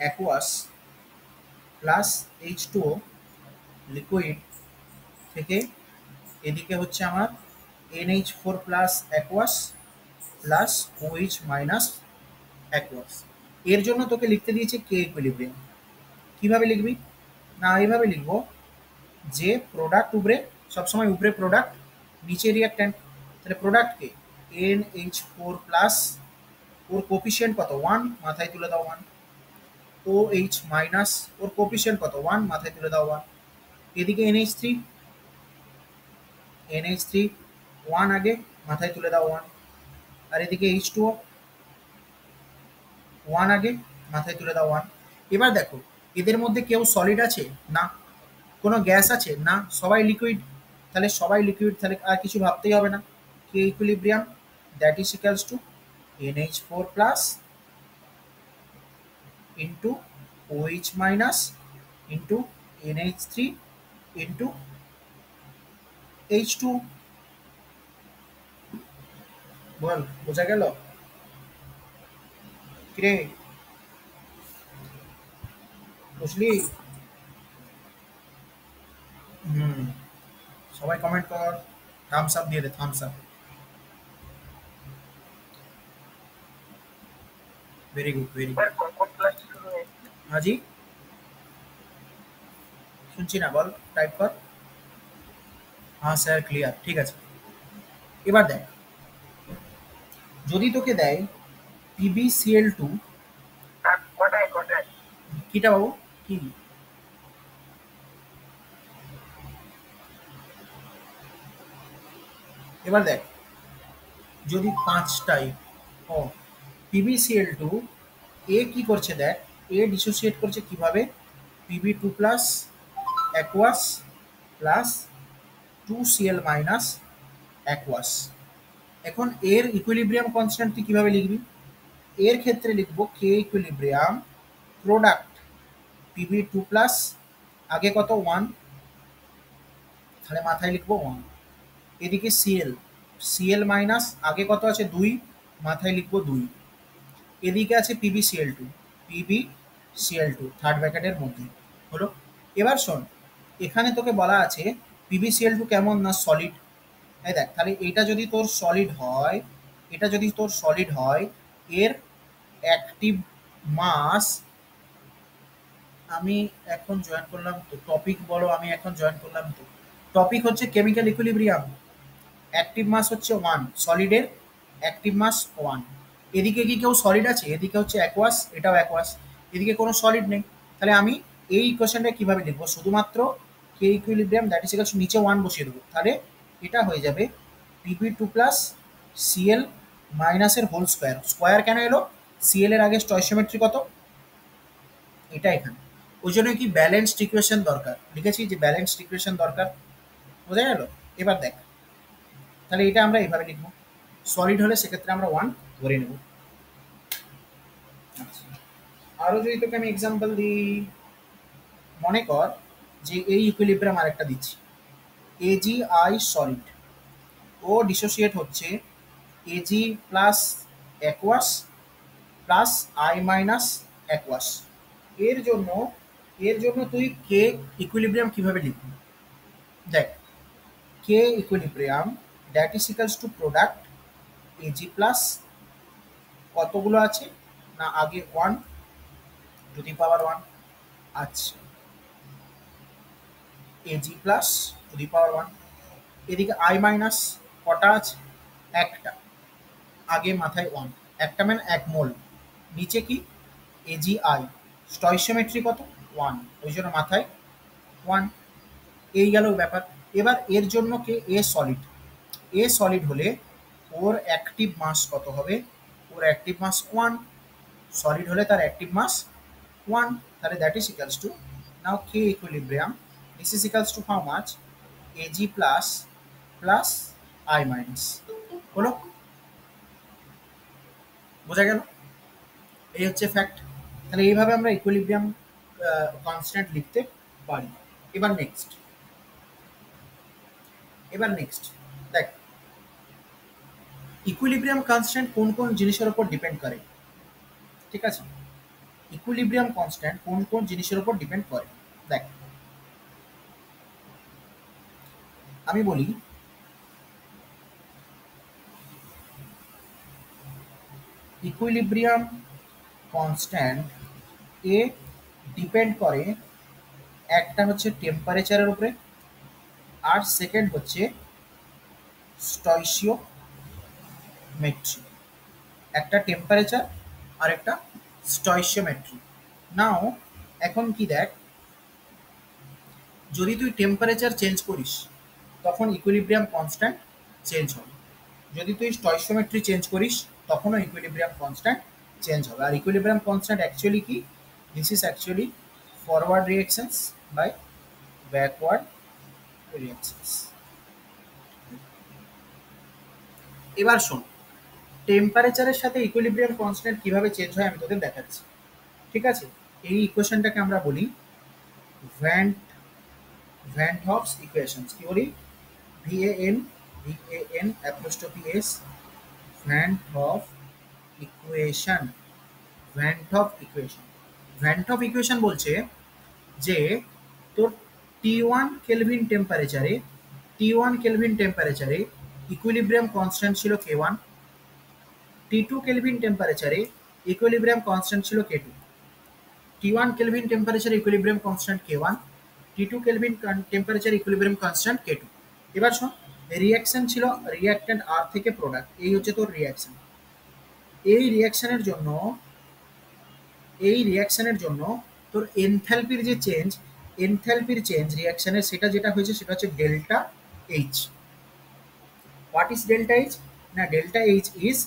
aqueous plus H2O liquid থেকে এদিকে হচ্ছে আমার NH4 plus aqueous plus OH minus aqueous, এর জন্য তোকে লিখতে দিয়েছে কে ইকুইলিব্রিয়াম। কিভাবে লিখবি? না এইভাবে লিখবো যে প্রোডাক্ট উপরে সবসময় উপরে প্রোডাক্ট নিচে রিঅ্যাক্ট্যান্ট, তাহলে প্রোডাক্টকে NH4 প্লাস ওর কোফিশিয়েন্ট কত 1 মাথায় তুলে দাও 1, OH মাইনাস ওর কোফিশিয়েন্ট কত 1 মাথায় তুলে দাও 1, এদিকে NH3 1 আগে মাথায় তুলে দাও 1, আর এদিকে H2O 1 আগে মাথায় তুলে দাও 1। এবার দেখো এদের মধ্যে কেউ সলিড আছে না, কোনো গ্যাস আছে না, সবাই লিকুইড, তাহলে সবাই লিকুইড, তাহলে আর কিছু ভাবতেই হবে না। K equilibrium that is equals to NH4 plus into OH minus into NH3 into H2। বল বোঝা গেল? কিরে বুঝলি? হুম, সবাই কমেন্ট কর, থামস আপ দিয়ে দে, thumbs up. Very good very sir good. কখন ক্লাস শুরু হয়েছে? হাজি শুনছি না, বল টাইপ কর। হ্যাঁ স্যার ক্লিয়ার, ঠিক আছে। এবার দেখ যদি তোকে দেয় PbCl2, স্যার কটায় কটায়? কিটা বাবু কি? এবার দেখ যদি পাঁচটাই ও PbCl2 এ কি করছে দেখ, এ ডিসোসিয়েট করছে কিভাবে? Pb2 plus aqueous plus 2Cl minus aqueous. এখন এর ইকুইলিব্রিয়াম কনস্ট্যান্ট তুই কিভাবে লিখবি? এর ক্ষেত্রে লিখবো কে ইকুইলিব্রিয়াম প্রোডাক্ট Pb2 প্লাস আগে কত 1, তাহলে মাথায় লিখবো 1, এদিকে Cl মাইনাস আগে কত আছে 2, মাথায় লিখবো 2, এদিকে আছে PbCl2 থার্ড ব্র্যাকেটের মধ্যে হলো। এবার শোন এখানে তোকে বলা আছে PbCl2 কেমন না সলিড, এই দেখ তাহলে এটা যদি তোর সলিড হয়, এটা যদি তোর সলিড হয় এর অ্যাক্টিভ মাস, আমি এখন জয়েন করলাম তো টপিক বলো, আমি এখন জয়েন করলাম তো টপিক হচ্ছে কেমিক্যাল ইকুইলিব্রিয়াম, অ্যাক্টিভ মাস হচ্ছে 1, সলিডের অ্যাক্টিভ মাস 1। এদিকে কি কেউ সলিড আছে? এদিকে হচ্ছে অ্যাকোয়াস, এটাও অ্যাকোয়াস, এদিকে কোনো সলিড নেই, তাহলে আমি এই ইকুয়েশনটা কিভাবে লিখবো? শুধুমাত্র K equilibrium that is equal to নিচে 1 বসিয়ে দেবো, তাহলে এটা হয়ে যাবে Pb2 প্লাস Cl মাইনাসের হোল স্কোয়ার। স্কোয়ার কেন এলো? Cl এর আগে স্টয়সিওমেট্রি কত, এটা এখানে, ওই জন্য কি ব্যালেন্সড ইকুয়েশন দরকার, লিখেছি যে ব্যালেন্সড ইকুয়েশন দরকার। বোঝা গেল? এবার দেখ তাহলে এটা আমরা এইভাবে লিখবো, সলিড হলে সেক্ষেত্রে আমরা 1 ধরে নেব। আচ্ছা আরও যদি তোকে আমি এক্সাম্পল দিই, মনে কর যে এই ইকুইলিব্রিয়াম আরেকটা দিচ্ছি AgI সলিড, ও ডিসোসিয়েট হচ্ছে Ag plus aqueous plus I minus aqueous, এর জন্য এর জন্য তুই কে ইকুইলিব্রিয়াম কিভাবে লিখবি? দেখ, K equilibrium that is equals to product AG plus কতগুলো আছে না, আগে 1 টু দি পাওয়ার 1, আচ্ছা, AG plus two the power 1, এদিকে আই মাইনাস কটা আছে, একটা, আগে মাথায় 1, একটা মানে 1 মোল, নিচে কি এজি আই, স্টয়সিওমেট্রি কত 1, ওই জন্য মাথায় 1, এই গেল ব্যাপার। এবার এর জন্য কে এ সলিড, এ সলিড হলে ওর অ্যাক্টিভ মাস কত হবে, ওর অ্যাক্টিভ মাস 1, সলিড হলে তার অ্যাক্টিভ মাস 1, তাহলে that is equals two, now K equilibrium this is equals two how much, AG plus plus I minus, হলো, বোঝা গেল? এই হচ্ছে ফ্যাক্ট। তাহলে এইভাবে আমরা ইকুইলিব্রিয়াম কনস্ট্যান্ট লিখতে পারি। এবার নেক্সট, দেখ, ইকুইলিব্রিয়াম কনস্ট্যান্ট কোন কোন জিনিসের উপর ডিপেন্ড করে, ঠিক আছে? ইকুইলিব্রিয়াম কনস্ট্যান্ট কোন কোন জিনিসের উপর ডিপেন্ড করে, দেখ আমি বলি, ইকুইলিব্রিয়াম কনস্ট্যান্ট এ ডিপেন্ড করে, একটা হচ্ছে টেম্পারেচারের উপরে, আর সেকেন্ড হচ্ছে স্টয়সিওমেট্রি, একটা টেম্পারেচার আর একটা স্টয়সিওমেট্রি। নাও এখন কি দেখ, যদি তুই টেম্পারেচার চেঞ্জ করিস তখন ইকুইলিব্রিয়াম কনস্ট্যান্ট চেঞ্জ হবে, যদি তুই স্টয়সিওমেট্রি চেঞ্জ করিস তখনও ইকুইলিব্রিয়াম কনস্ট্যান্ট চেঞ্জ হবে। আর ইকুইলিব্রিয়াম কনস্ট্যান্ট অ্যাকচুয়ালি কি, this is actually forward reactions by backward reactions. এবার শোন, টেম্পারেচারের সাথে ইকুইলিব্রিয়াম কনস্ট্যান্ট কিভাবে চেঞ্জ হয় আমি তোদের দেখাচ্ছি, ঠিক আছে? এই ইকুয়েশনটাকে আমরা বলি ভ্যান ভ্যান হফস ইকুয়েশনস, কি বলি, V A N, V A N apostrophe S, van Hoff equation, van Hoff equation. Van Hoff equation বলছে যে তোর টি ওয়ান কেলভিন টেম্পারেচারে ইকুইলিব্রিয়াম কনস্ট্যান্ট ছিল K one, T two Kelvin টেম্পারেচারে ইকুইলিব্রিয়াম কনস্ট্যান্ট ছিল K two, T one Kelvin temperature equilibrium constant K one, T two Kelvin temperature equilibrium constant K two. এবার শোন, রিয়াকশন ছিল রিয়াক্ট্যান্ট আর থেকে প্রোডাক্ট, এই হচ্ছে তোর রিয়াকশন। এই রিয়াকশনের জন্য তোর এনথ্যালপির চেঞ্জ রিয়াকশনের, সেটা যেটা হয়েছে সেটা হচ্ছে delta H. What is delta H? না, delta H is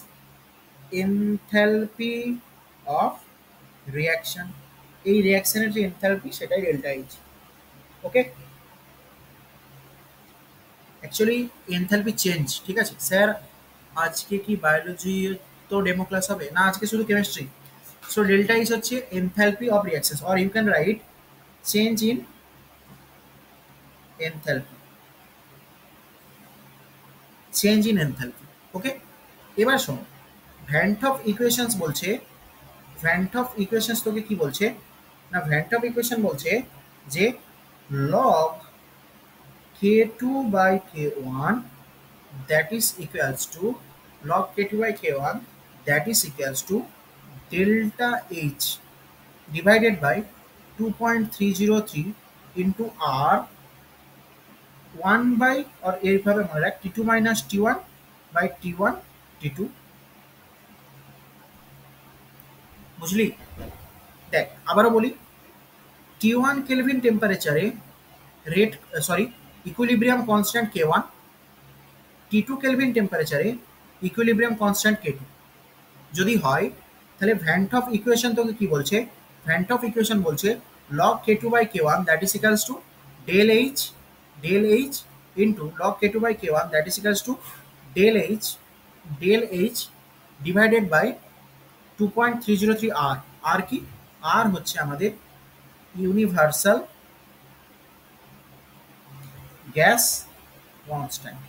enthalpy of reaction, এই রিয়াকশনের যে এনথ্যালপি সেটাই delta H. Okay, actually enthalpy change, ঠিক আছে স্যার? আজকে কি বায়োলজি তো ডেমো ক্লাস হবে না, আজকে শুধু কেমিস্ট্রি। সো ডেল্টা এইচ হচ্ছে enthalpy of reactions, or you can write change in enthalpy, change in enthalpy. Okay, এবার শোনো, ভ্যান্ট অফ ইকুয়েশনস বলছে, ভ্যান্ট অফ ইকুয়েশনস তোকে কি বলছে না, ভ্যান্ট অফ ইকুয়েশন বলছে যে log k2 by k1 that is equals to log k2 by k1 that is equals to delta h divided by 2.303 into r 1 by or এইভাবে মনে রাখ t2 minus t1 by t1 t2, বুঝলি? দেখ আবারও বলি, টি ওয়ান কেলভিন টেম্পারেচারে rate sorry equilibrium constant K one, T two Kelvin টেম্পারেচারে ইকুইলিব্রিয়াম কনস্ট্যান্ট কে টু যদি হয়, তাহলে ভ্যান্ট অফ ইকুয়েশন তোকে কি বলছে, ভ্যান্ট অফ ইকুয়েশন বলছে log K two by K one that is equals to del H into log K two by K one that is equals to del H divided by 2.303 R. R কি? আর হচ্ছে আমাদের ইউনিভার্সাল গ্যাস কনস্ট্যান্ট।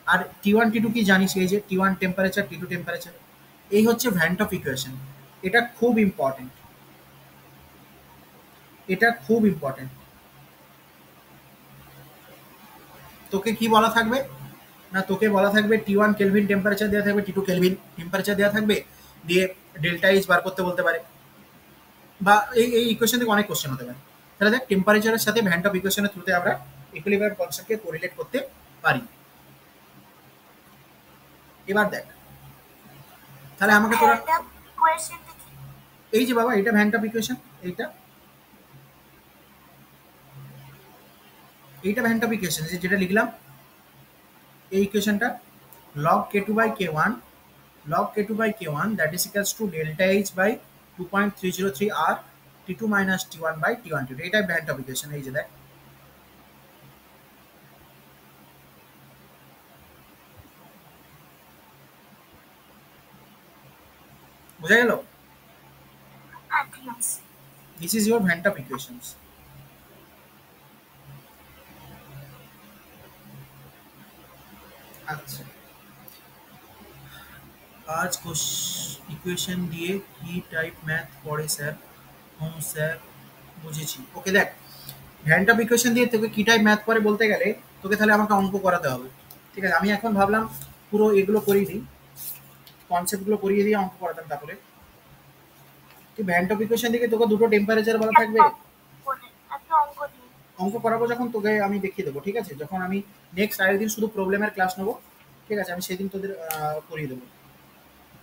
আর টি ওয়ান টি টু কি জানিস, এই যে T one temperature T two temperature, এই হচ্ছে ভ্যান্ট অফ ইকুয়েশন, এটা খুব ইম্পর্টেন্ট। এটা খুব ইম্পর্টেন্ট। তোকে কি বলা থাকবে? না তোকে বলা থাকবে T1 কেলভিন টেম্পারেচার দেওয়া থাকবে, T2 কেলভিন টেম্পারেচার দেওয়া থাকবে, দিয়ে ডেল্টা এইচ বার করতে বলতে পারে, বা এই ইকুয়েশন থেকে অনেক কোশ্চেন হতে পারে। তাহলে দেখ টেম্পারেচারের সাথে ভ্যান অফ ইকুয়েশনের থ্রুতে আমরা ইকুইলিব্রিয়াম কনস্ট্যান্টকে কোরিলেট করতে পারি। এবার দেখ তাহলে আমাকে তোরা ভ্যান্ডাম ইকুয়েশনটা কি? এই যে বাবা এটা ভ্যান অফ ইকুয়েশন, এইটা এইটা ভ্যান অফ ইকুয়েশন যেটা লিখলাম, এই ইকুয়েশনটা log k2 by k1, log k2 by k1 that is equals to delta h by 2.303 r t2 minus t1 by t1 t2, এটাই ভ্যান অফ ইকুয়েশন। এই যে দেখ বোঝা গেল? ঠিক আছে। This is your van of equations. আচ্ছা আজ ইকুয়েশন দিয়ে কি টাইপ ম্যাথ পড়ে স্যার? হুম স্যার বুঝেছি। ওকে দেখ ভ্যান অফ ইকুয়েশন দিয়ে তোকে কি টাইপ ম্যাথ পড়ে বলতে গেলে তোকে তাহলে আমাকে অঙ্ক করাতে হবে। ঠিক আছে, আমি এখন ভাবলাম পুরো এগুলো করিয়ে দিই, কনসেপ্টগুলো করিয়ে দিয়ে অঙ্ক করাতাম। তারপরে তুই ভ্যান অফ ইকুয়েশন দিকে তোকে দুটো টেম্পারেচার বলা থাকবে, একটা অঙ্ক দিন। অঙ্ক করাবো যখন তোকে আমি দেখিয়ে দেবো। ঠিক আছে, যখন আমি নেক্সট আরেক দিন শুধু প্রবলেমের ক্লাস নেবো, ঠিক আছে, আমি সেদিন তোদের করিয়ে দেবো।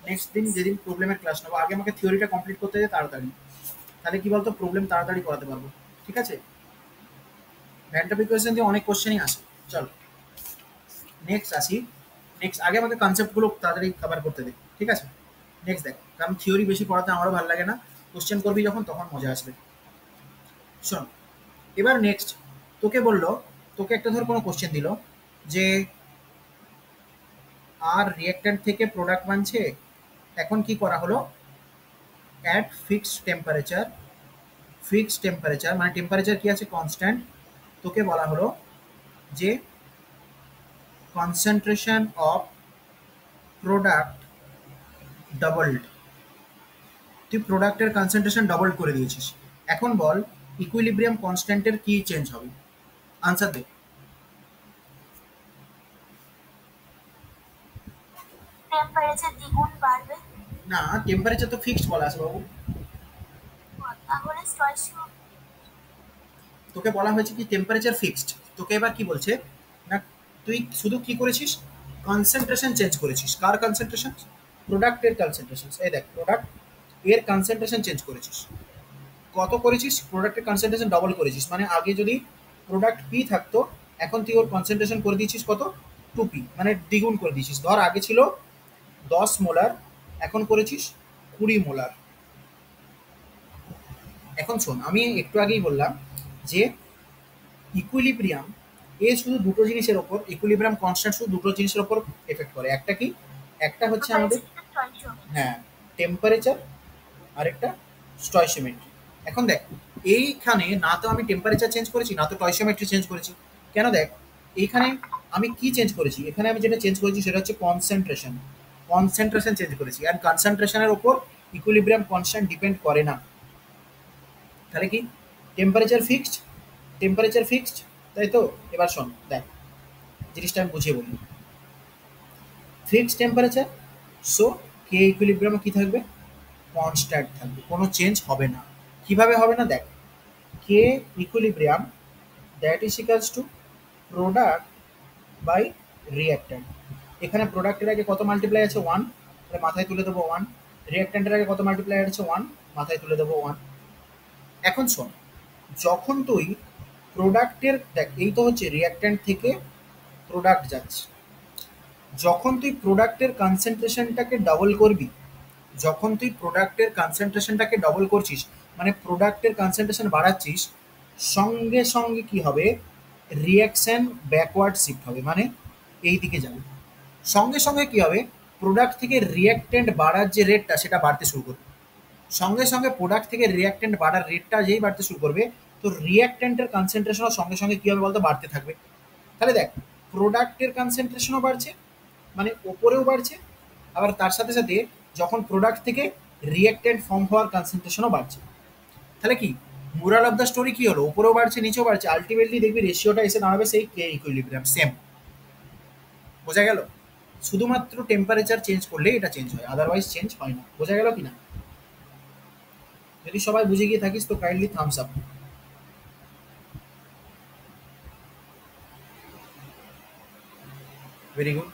নেক্সট দিন যেদিন প্রবলেমের ক্লাস নেবো আগে আমাকে থিওরিটা কমপ্লিট করতে যায় তাড়াতাড়ি, তাহলে কি বলতো প্রবলেম তাড়াতাড়ি করাতে পারবো। ঠিক আছে, ভ্যান অফ ইকুয়েশন দিয়ে অনেক কোশ্চেনই আসে। চল নেক্সট আসি, নেক্সট আগে আমাকে কনসেপ্টগুলো তাড়াতাড়ি কভার করতে দে। ঠিক আছে, নেক্সট দেখ, কারণ থিওরি বেশি পড়াতে আমারও ভালো লাগে না, কোশ্চেন করবি যখন তখন মজা আসবে। শোন এবার নেক্সট তোকে বললো, তোকে একটা ধর কোনো কোশ্চেন দিল যে আর রিঅ্যাক্ট্যান্ট থেকে প্রোডাক্ট বানছে, এখন কি করা হলো, অ্যাট ফিক্সড টেম্পারেচার মানে টেম্পারেচার কি আছে কনস্ট্যান্ট, তোকে বলা হলো যে কনসেন্ট্রেশন অফ প্রোডাক্ট ডাবলড, তুই প্রোডাক্টের কনসেন্ট্রেশন ডবল করে দিয়েছিস। এখন বল ইকুইলিব্রিয়াম কনস্ট্যান্টের কি চেঞ্জ হবে? Answer they. টেম্পারেচার দ্বিগুণ বাড়বে। না টেম্পারেচার তো ফিক্সড বলা আছে বাবু, তাহলে স্টয়সিও তোকে বলা হয়েছে কি টেম্পারেচার ফিক্সড, তোকে এবার কি বলছে না তুই শুধু কি করেছিস কনসেন্ট্রেশন চেঞ্জ করেছিস। কার কনসেন্ট্রেশন? প্রোডাক্টের কনসেন্ট্রেশন। এই দেখ প্রোডাক্ট এর কনসেন্ট্রেশন চেঞ্জ করেছিস। কত করেছিস? প্রোডাক্টের কনসেন্ট্রেশন ডবল করেছিস, মানে আগে যদি প্রোডাক্ট পি থাকতো এখন তুই ওর কনসেন্ট্রেশন করে দিয়েছিস কত, 2p, মানে দ্বিগুণ করে দিয়েছিস। ধর আগে ছিল 10 মোলার, এখন করেছিস 20 মোলার। এখন শোন আমি একটু আগেই বললাম যে ইকুইলিব্রিয়াম এ শুধু দুটো জিনিসের ওপর, ইকুইলিব্রিয়াম কনস্ট্যান্ট শুধু দুটো জিনিসের ওপর এফেক্ট করে। একটা কি, একটা হচ্ছে আমাদের হ্যাঁ টেম্পারেচার, আরেকটা স্টয়সিওমেট্রি। এখন দেখ এইখানে না তো আমি টেম্পারেচার চেঞ্জ করেছি না তো স্টয়সিওমেট্রি চেঞ্জ করেছি। কেন? দেখ এইখানে আমি কি চেঞ্জ করেছি, এখানে আমি যেটা চেঞ্জ করেছি সেটা হচ্ছে কনসেন্ট্রেশন, কনসেন্ট্রেশন চেঞ্জ করেছি। আর কনসেন্ট্রেশনের ওপর ইকুইলিব্রিয়াম কনস্ট্যান্ট ডিপেন্ড করে না। তাহলে কি টেম্পারেচার ফিক্সড, টেম্পারেচার ফিক্সড, তাই তো? এবার শোন দেখ জিনিসটা আমি বুঝিয়ে বলি। ফিক্সড টেম্পারেচার, সো কে ইকুইলিব্রিয়ামে কি থাকবে, কনস্ট্যান্ট থাকবে, কোনো চেঞ্জ হবে না। কিভাবে হবে না? দেখ K equilibrium that is equals to product by reactant. এখানে প্রোডাক্টের আগে কত মাল্টিপ্লাই আছে 1, তাহলে মাথায় তুলে দেবো 1। রিঅ্যাক্ট্যান্টের আগে কত মাল্টিপ্লাই আছে 1, মাথায় তুলে দেবো 1। এখন শোন যখন তুই প্রোডাক্টের দেখ এই তো হচ্ছে রিঅ্যাক্ট্যান্ট থেকে প্রোডাক্ট যাচ্ছে, যখন তুই প্রোডাক্টের কনসেন্ট্রেশনটাকে ডবল করবি, যখন তুই প্রোডাক্টের কনসেন্ট্রেশনটাকে ডবল করছিস মানে প্রোডাক্টের কনসেন্ট্রেশন বাড়াচ্ছিস, সঙ্গে সঙ্গে কি হবে, রিয়াকশন ব্যাকওয়ার্ড শিফট হবে, মানে এই দিকে যাবে। সঙ্গে সঙ্গে কি হবে, প্রোডাক্ট থেকে রিয়াক্ট্যান্ট বাড়ার যে রেটটা সেটা বাড়তে শুরু করবে। সঙ্গে সঙ্গে প্রোডাক্ট থেকে রিয়াক্ট্যান্ট বাড়ার রেটটা যেই বাড়তে শুরু করবে তো রিয়াক্ট্যান্টের কনসেন্ট্রেশনও সঙ্গে সঙ্গে কী হবে বলতো, বাড়তে থাকবে। তাহলে দেখ প্রোডাক্টের কনসেন্ট্রেশনও বাড়ছে মানে ওপরেও বাড়ছে, আবার তার সাথে সাথে যখন প্রোডাক্ট থেকে রিঅ্যাক্ট্যান্ট ফর্ম হওয়ার কনসেন্ট্রেশনও বাড়ছে। তাহলে কি মোরাল অফ দ্য স্টোরি কি হলো, উপরেও বাড়ছে নিচেও বাড়ছে, আলটিমেটলি দেখবি রেশিওটা এসে দাঁড়াবে সেই কে ইকুইলিব্রিয়াম সেম। বোঝা গেল? শুধুমাত্র টেম্পারেচার চেঞ্জ করলে এটা চেঞ্জ হয়, আদারওয়াইজ চেঞ্জ হয় না। বোঝা গেল কিনা? যদি সবাই বুঝে গিয়ে থাকিস তো kindly thumbs up. Very good.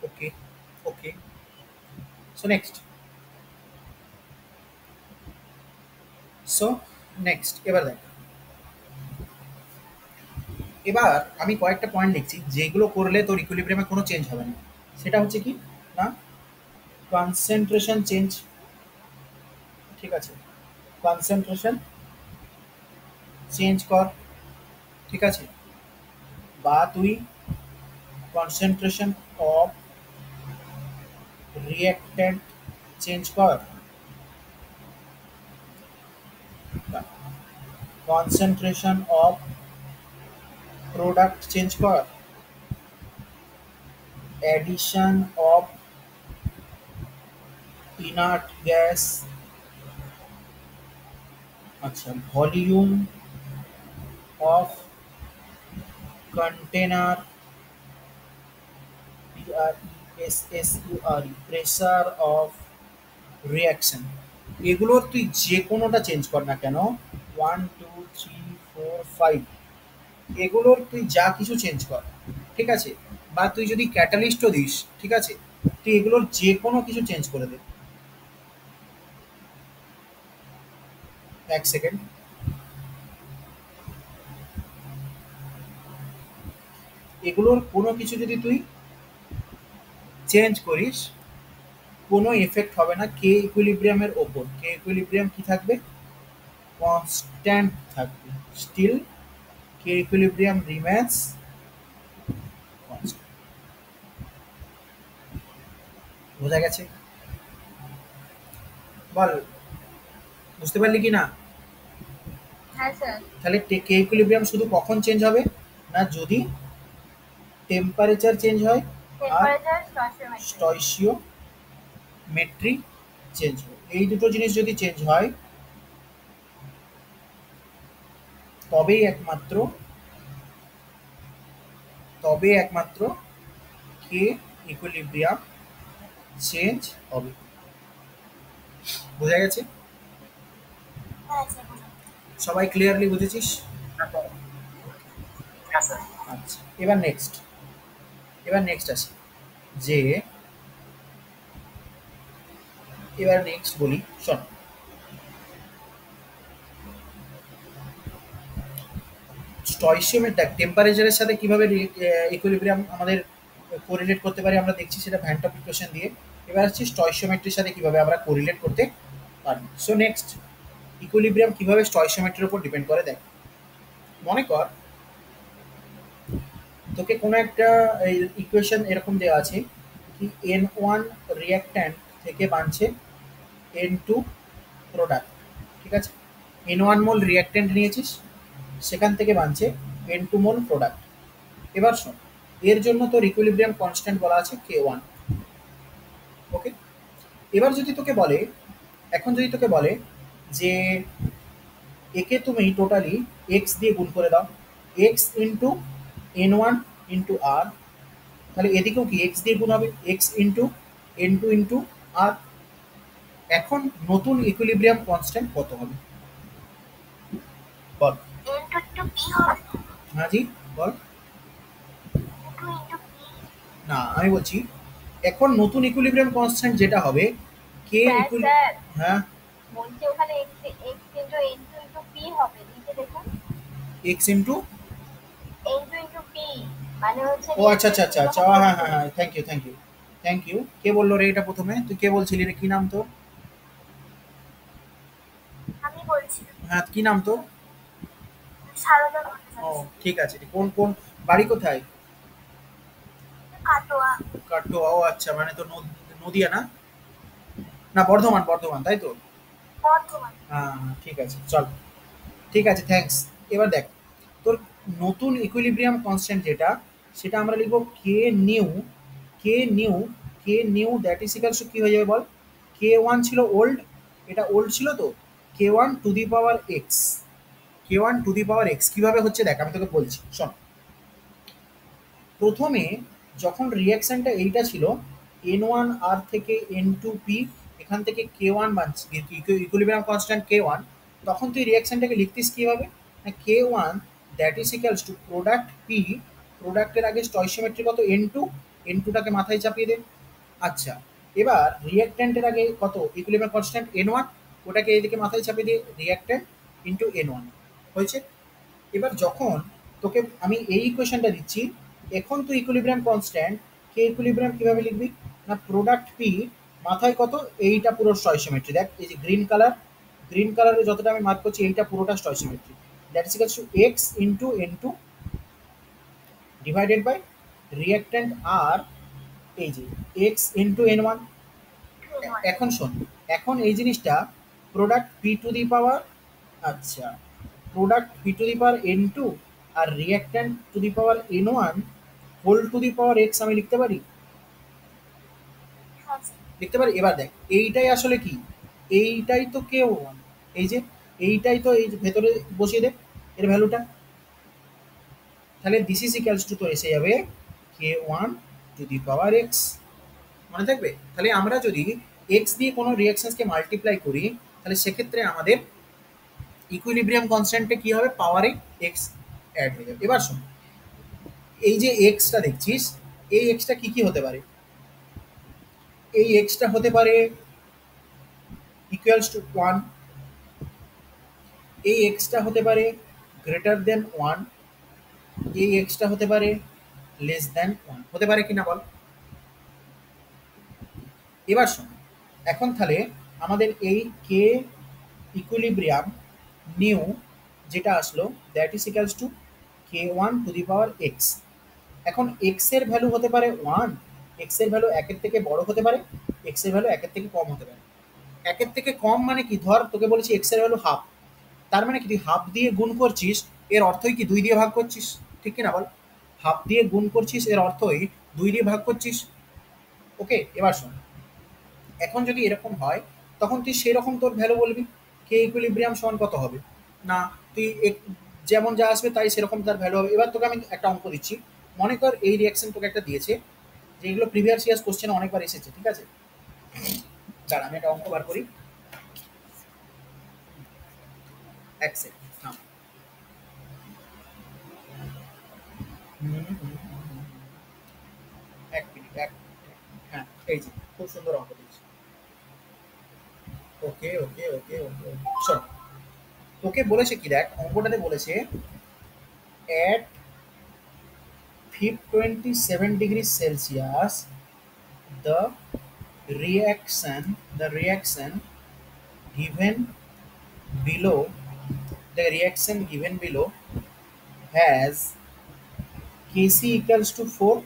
Okay, okay. So next, so next এবার দেখ, এবার আমি কয়েকটা পয়েন্ট লিখছি যেগুলো করলে তোর ইকুইলিব্রিয়ামে কোনো চেঞ্জ হবে না। সেটা হচ্ছে কি না, কনসেন্ট্রেশন চেঞ্জ, ঠিক আছে, কনসেন্ট্রেশন চেঞ্জ কর, ঠিক আছে, বা তুই কনসেন্ট্রেশন অফ রিঅ্যাক্ট্যান্ট চেঞ্জ কর, কনসেন্ট্রেশন অফ প্রোডাক্ট চেঞ্জ কর, অ্যাডিশন অফ ইনার্ট গ্যাস, আচ্ছা, volume of container, PRESSURE, pressure of reaction, এগুলোর তুই যে কোনোটা চেঞ্জ কর না কেন, 1 2 3 4 5, এগুলোর তুই যা কিছু চেঞ্জ কর, ঠিক আছে, বা তুই যদি ক্যাটালিস্টও দিস, ঠিক আছে, তুই এগুলোর যে কোনো কিছু চেঞ্জ করে দে। এক সেকেন্ড, এগুলোর কোনো কিছু যদি তুই চেঞ্জ করিস, কোনো এফেক্ট হবে না কে ইকুইলিব্রিয়ামের ওপর। কে ইকুইলিব্রিয়াম কি থাকবে, কনস্ট্যান্ট থাকবে, স্টিল কে ইকুইলিব্রিয়াম রিমেন্স কনস্ট্যান্ট। বোঝা গেছে? বল, বুঝতে পারলি কি না? হ্যাঁ স্যার। তাহলে কে ইকুইলিব্রিয়াম শুধু কখন চেঞ্জ হবে না, যদি টেম্পারেচার চেঞ্জ হয় আর টেম্পারেচার স্টয়কিওমেট্রি। স্টয়চিওমেট্রি চেঞ্জ হয়। এই দুটো জিনিস যদি চেঞ্জ হয় তবেই একমাত্র, কে ইকুইলিব্রিয়াম চেঞ্জ হবে। বোঝা গেছে? হ্যাঁ স্যার বুঝলাম। সবাই ক্লিয়ারলি বুঝেছিস? হ্যাঁ স্যার। আচ্ছা, এবার নেক্সট আসি, যে এবার নেক্সট বলি, শোন, স্টয়চিওমেট্রি টেম্পারেচারের সাথে কিভাবে ইকুইলিব্রিয়াম আমাদের কোরিলেট করতে পারি আমরা দেখছি, সেটা ভ্যান টপ ইকুয়েশন দিয়ে। এবার হচ্ছে স্টয়চিওমেট্রির সাথে কিভাবে আমরা কোরিলেট করতে পারি। সো নেক্সট, ইকুইলিব্রিয়াম কিভাবে স্টয়চিওমেট্রির উপর ডিপেন্ড করে দেখ। মনে কর তোকে কোনো একটা ইকুয়েশন এরকম দেওয়া আছে কি, N1 রিঅ্যাক্ট্যান্ট থেকে বানছে N2 প্রোডাক্ট, ঠিক আছে, N1 মোল রিঅ্যাক্ট্যান্ট নিয়েছিস, সেখান থেকে বানছে N2 মোল প্রোডাক্ট। এবার শোন, এর জন্য তোর ইকুইলিব্রিয়াম কনস্ট্যান্ট বলা আছে K1, ওকে। এবার যদি তোকে বলে, এখন যদি তোকে বলে যে একে তুমি টোটালি এক্স দিয়ে গুণ করে দাও, এক্স ইন্টু N1 ইন্টু আর, তাহলে এদিকেও কি এক্স দিয়ে গুণ হবে, এক্স ইন্টু N2 ইন্টু আর। এখন নতুন ইকুইলিব্রিয়াম কনস্ট্যান্ট কত হবে বল? N2 into P হবে। হ্যাঁ জি, বল। N2 into P। না, আমি বলছি এখন নতুন ইকুইলিব্রিয়াম কনস্ট্যান্ট যেটা হবে কে স্যার ইকুইল, স্যার হ্যাঁ, বলছি ওখানে x x into N2 into P হবে, নিচে দেখুন x into, N2 into P মানে হচ্ছে ও আচ্ছা আচ্ছা আচ্ছা আচ্ছা, হ্যাঁ হ্যাঁ হ্যাঁ, thank you thank you thank you. কে বললো রে এটা প্রথমে? তুই কে বলছিলি রে? কি নাম তোর? আমি বলছি হ্যাঁ, কি নাম তোর? সারদা ও ভট্টাচার্য। ঠিক আছে, কোন কোন বাড়ি কোথায়? কাটোয়া। কাটোয়া, ও আচ্ছা, মানে তো নদিয়া না, না বর্ধমান, বর্ধমান তাই তো? বর্ধমান। হ্যাঁ হ্যাঁ, ঠিক আছে, চল, ঠিক আছে, থ্যাঙ্কস। এবার দেখ, তোর নতুন ইকুইলিব্রিয়াম কনস্ট্যান্ট যেটা সেটা আমরা লিখবো K new, K new, K new that is equals to কি হয়ে যাবে বল, কে ওয়ান ছিল ওল্ড, এটা ওল্ড ছিল তো, K one to the power X, K one to the power X কীভাবে হচ্ছে দেখ আমি তোকে বলছি শোন। প্রথমে যখন রিয়াকশানটা এইটা ছিল এন ওয়ান আর থেকে এন টু পি, এখান থেকে কে ওয়ান বানছে ইকুইলিব্রিয়াম কনস্ট্যান্ট কে ওয়ান, তখন তুই রিয়াকশানটাকে লিখতিস কীভাবে না K one that is equals to product P, প্রোডাক্টের আগে স্টয়সিওমেট্রি কত এন টু, এন টুটাকে মাথায় চাপিয়ে দে। আচ্ছা, এবার রিয়াক্ট্যান্টের আগে কত ইকুইলিব্রিয়াম কনস্ট্যান্ট এন ওয়ান, ওটাকে এইদিকে মাথায় চাপিয়ে দিয়ে রিয়াক্ট্যান্ট ইন্টু এন ওয়ান হয়েছে। এবার যখন তোকে আমি এই ইকুয়েশনটা দিচ্ছি, এখন তুই ইকুইলিব্রিয়াম কনস্ট্যান্ট কে ইকুইলিব্রিয়াম কিভাবে লিখবি না প্রোডাক্ট পি মাথায় কত এইটা পুরো স্টয়সিওমেট্রি, দেখ এই যে গ্রিন কালার, গ্রিন কালারে যতটা আমি মার্ক করছি এইটা পুরোটা stoichiometry, that is equals to X into N two divided by reactant আর এই যে এক্স ইন্টু এন ওয়ান। এখন শোন, এখন এই জিনিসটা product P to the power, আচ্ছা product P to the power n two আর reactant to the power n one whole to the power x আমি লিখতে পারি, হ্যাঁ স্যার। লিখতে পারি। এবার দেখ এইটাই আসলে কি, এইটাই তো কে ওয়ান, এই যে এইটাই তো এই যে ভেতরে বসিয়ে দে এর ভ্যালুটা, তাহলে দিস ইজ ইকুয়ালস টু তো এসে যাবে K one to the power X, মনে থাকবে। তাহলে আমরা যদি এক্স দিয়ে কোনো রিয়াকশনসকে মাল্টিপ্লাই করি তাহলে সেক্ষেত্রে আমাদের ইকুইলিব্রিয়াম কনস্ট্যান্টে কি হবে পাওয়ারে এক্স অ্যাড হয়ে যাবে। এবার শোন, এই যে এক্সটা দেখছিস এই এক্সটা কি কি হতে পারে, এই এক্সটা হতে পারে ইকুয়ালস টু ওয়ান, এই এক্সটা হতে পারে গ্রেটার দেন ওয়ান, এই এক্সটা হতে পারে লেস দেন ওয়ান, হতে পারে কিনা বল। এবার শোন, এখন তাহলে আমাদের এই কে ইকুইলিব্রিয়াম নিউ যেটা আসলো that is equals to K one to the power x. এখন এক্স এর ভ্যালু হতে পারে ওয়ান, এক্স এর ভ্যালু একের থেকে বড় হতে পারে, এক্স এর ভ্যালু একের থেকে কম হতে পারে। একের থেকে কম মানে কি, ধর তোকে বলেছি এক্স এর ভ্যালু হাফ, তার মানে কি তুই হাফ দিয়ে গুণ করছিস এর অর্থই কি দুই দিয়ে ভাগ করছিস, ঠিক কিনা বল, হাফ দিয়ে গুণ করছিস এর অর্থই দুই দিয়ে ভাগ করছিস। ওকে, এবার শোন, এখন যদি এরকম হয় তখন তুই সেরকম তোর ভ্যালু বলবি, কে ইকুইলিব্রিয়াম সমান কত হবে না, তুই যেমন যা আসবে তাই সেরকম তার ভ্যালু হবে। এবার তোকে আমি একটা অঙ্ক দিচ্ছি, মনে কর এই রিয়াকশন তোকে একটা দিয়েছে, যেগুলো প্রিভিয়াস ইয়ার্স কোশ্চেনে অনেকবার এসেছে, ঠিক আছে। দাঁড়া আমি একটা অঙ্ক বার করি, এক সেকেন্ড থাম। এক মিনিট এক, হ্যাঁ এই যে খুব সুন্দর অঙ্ক দিয়েছি। ওকে ওকে ওকে ওকে শোন, তোকে বলেছে কি দেখ অঙ্কটাতে বলেছে at 27 degrees Celsius the reaction given below, the reaction given below has kc equals to 4,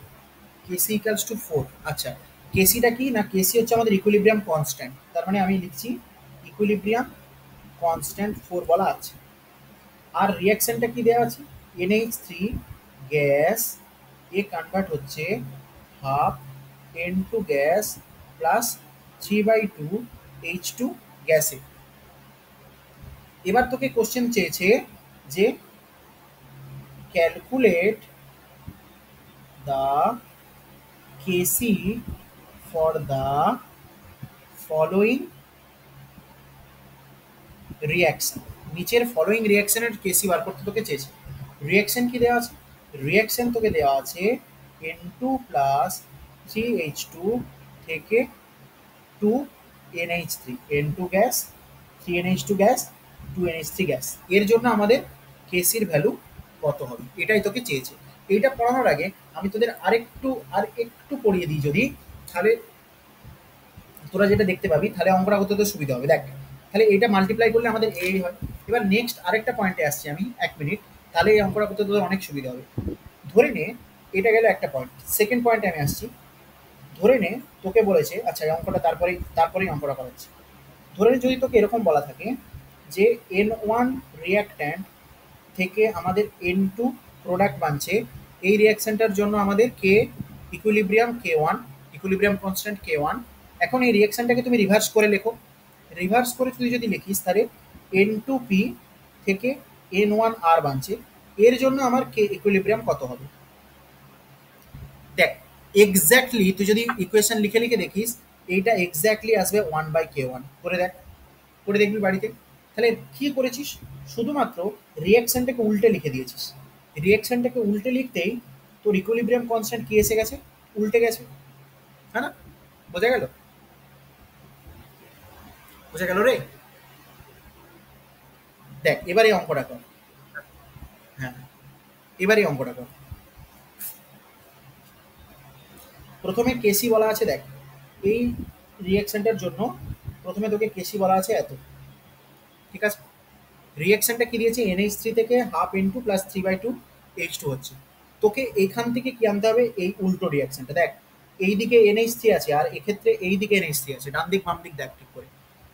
kc equals to 4। আচ্ছা, কেসিটা কি না, কেসি হচ্ছে আমাদের ইকুইলিব্রিয়াম কনস্ট্যান্ট, তার মানে আমি লিখছি ইকুইলিব্রিয়াম কনস্ট্যান্ট 4 বলা আছে। আর রিয়াকশনটা কি দেওয়া আছে NH3 গ্যাস এ কনভার্ট হচ্ছে half N2 gas plus 3/2 H2 গ্যাসে। এবার তোকে কোশ্চেন চেয়েছে যে calculate the KC for the following reaction, নিচের ফলোয়িং রিয়াকশনের কেসি বার করতে তোকে চেয়েছে। রিয়াকশন কি দেওয়া আছে, রিয়াকশন তোকে দেওয়া আছে N2 প্লাস 3H2 থেকে 2NH3, N2 gas 3NH2 gas 2NH3 gas, এর জন্য আমাদের কেসির ভ্যালু কত হবে এটাই তোকে চেয়েছে। এইটা পড়ানোর আগে আমি তোদের আর একটু পড়িয়ে দিই যদি, তাহলে তোরা যেটা দেখতে পাবি তাহলে অঙ্কটা করতে তো সুবিধা হবে। দেখ তাহলে এইটা মাল্টিপ্লাই করলে আমাদের এই হয়। এবার নেক্সট আরেকটা পয়েন্টে আসছি আমি, এক মিনিট, তাহলে এই অঙ্কটা করতে তোদের অনেক সুবিধা হবে। ধরে নে এটা গেল একটা পয়েন্ট, সেকেন্ড পয়েন্টে আমি আসছি। ধরে নে তোকে বলেছে, আচ্ছা এই অঙ্কটা তারপরেই অঙ্কটা করাচ্ছি। ধরে নে যদি তোকে এরকম বলা থাকে যে N1 রিয়াক্ট্যান্ট থেকে আমাদের N2 প্রোডাক্ট বানছে, এই রিঅ্যাকশনটার জন্য আমাদের কে equilibrium K1, equilibrium constant K1। এখন এই রিঅ্যাকশনটাকে তুমি রিভার্স করে লেখো। রিভার্স করে তুই যদি লিখিস তাহলে N2P থেকে N1R বানছে, এর জন্য আমার কে ইকুইলিব্রিয়াম কত হবে? দেখ এক্স্যাক্টলি তুই যদি ইকুয়েশন লিখে লিখে দেখিস, এইটা এক্স্যাক্টলি আসবে 1/K1। করে দেখ, করে দেখবি বাড়িতে। তাহলে কি করেছিস, শুধুমাত্র রিঅ্যাকশনটাকে উল্টে লিখে দিয়েছিস। রিঅ্যাকশনটাকে উল্টে লিখতেই তোর ইকুইলিব্রিয়াম কনস্ট্যান্ট কি এসে গেছে, উল্টে গেছে। হ্যাঁ না? বোঝা গেল? বোঝা গেল রে? দেখ এবারে অঙ্কটা কর। হ্যাঁ, এবারে অঙ্কটা কর। প্রথমে কেসি বলা আছে, দেখ এই রিঅ্যাকশনটার জন্য প্রথমে তোকে কেসি বলা আছে এত, ঠিক আছে? রিঅ্যাকশনটা কি দিয়েছে, NH3 থেকে হাফ ইন্টু প্লাস 3/2 H2 হচ্ছে। তোকে এখান থেকে কি আনতে হবে, এই উল্টো রিঅ্যাকশনটা। দেখ এইদিকে NH3 আছে আর এক্ষেত্রে এইদিকে NH3 আছে, ডান দিক বাম দিক দেখ ঠিক করে।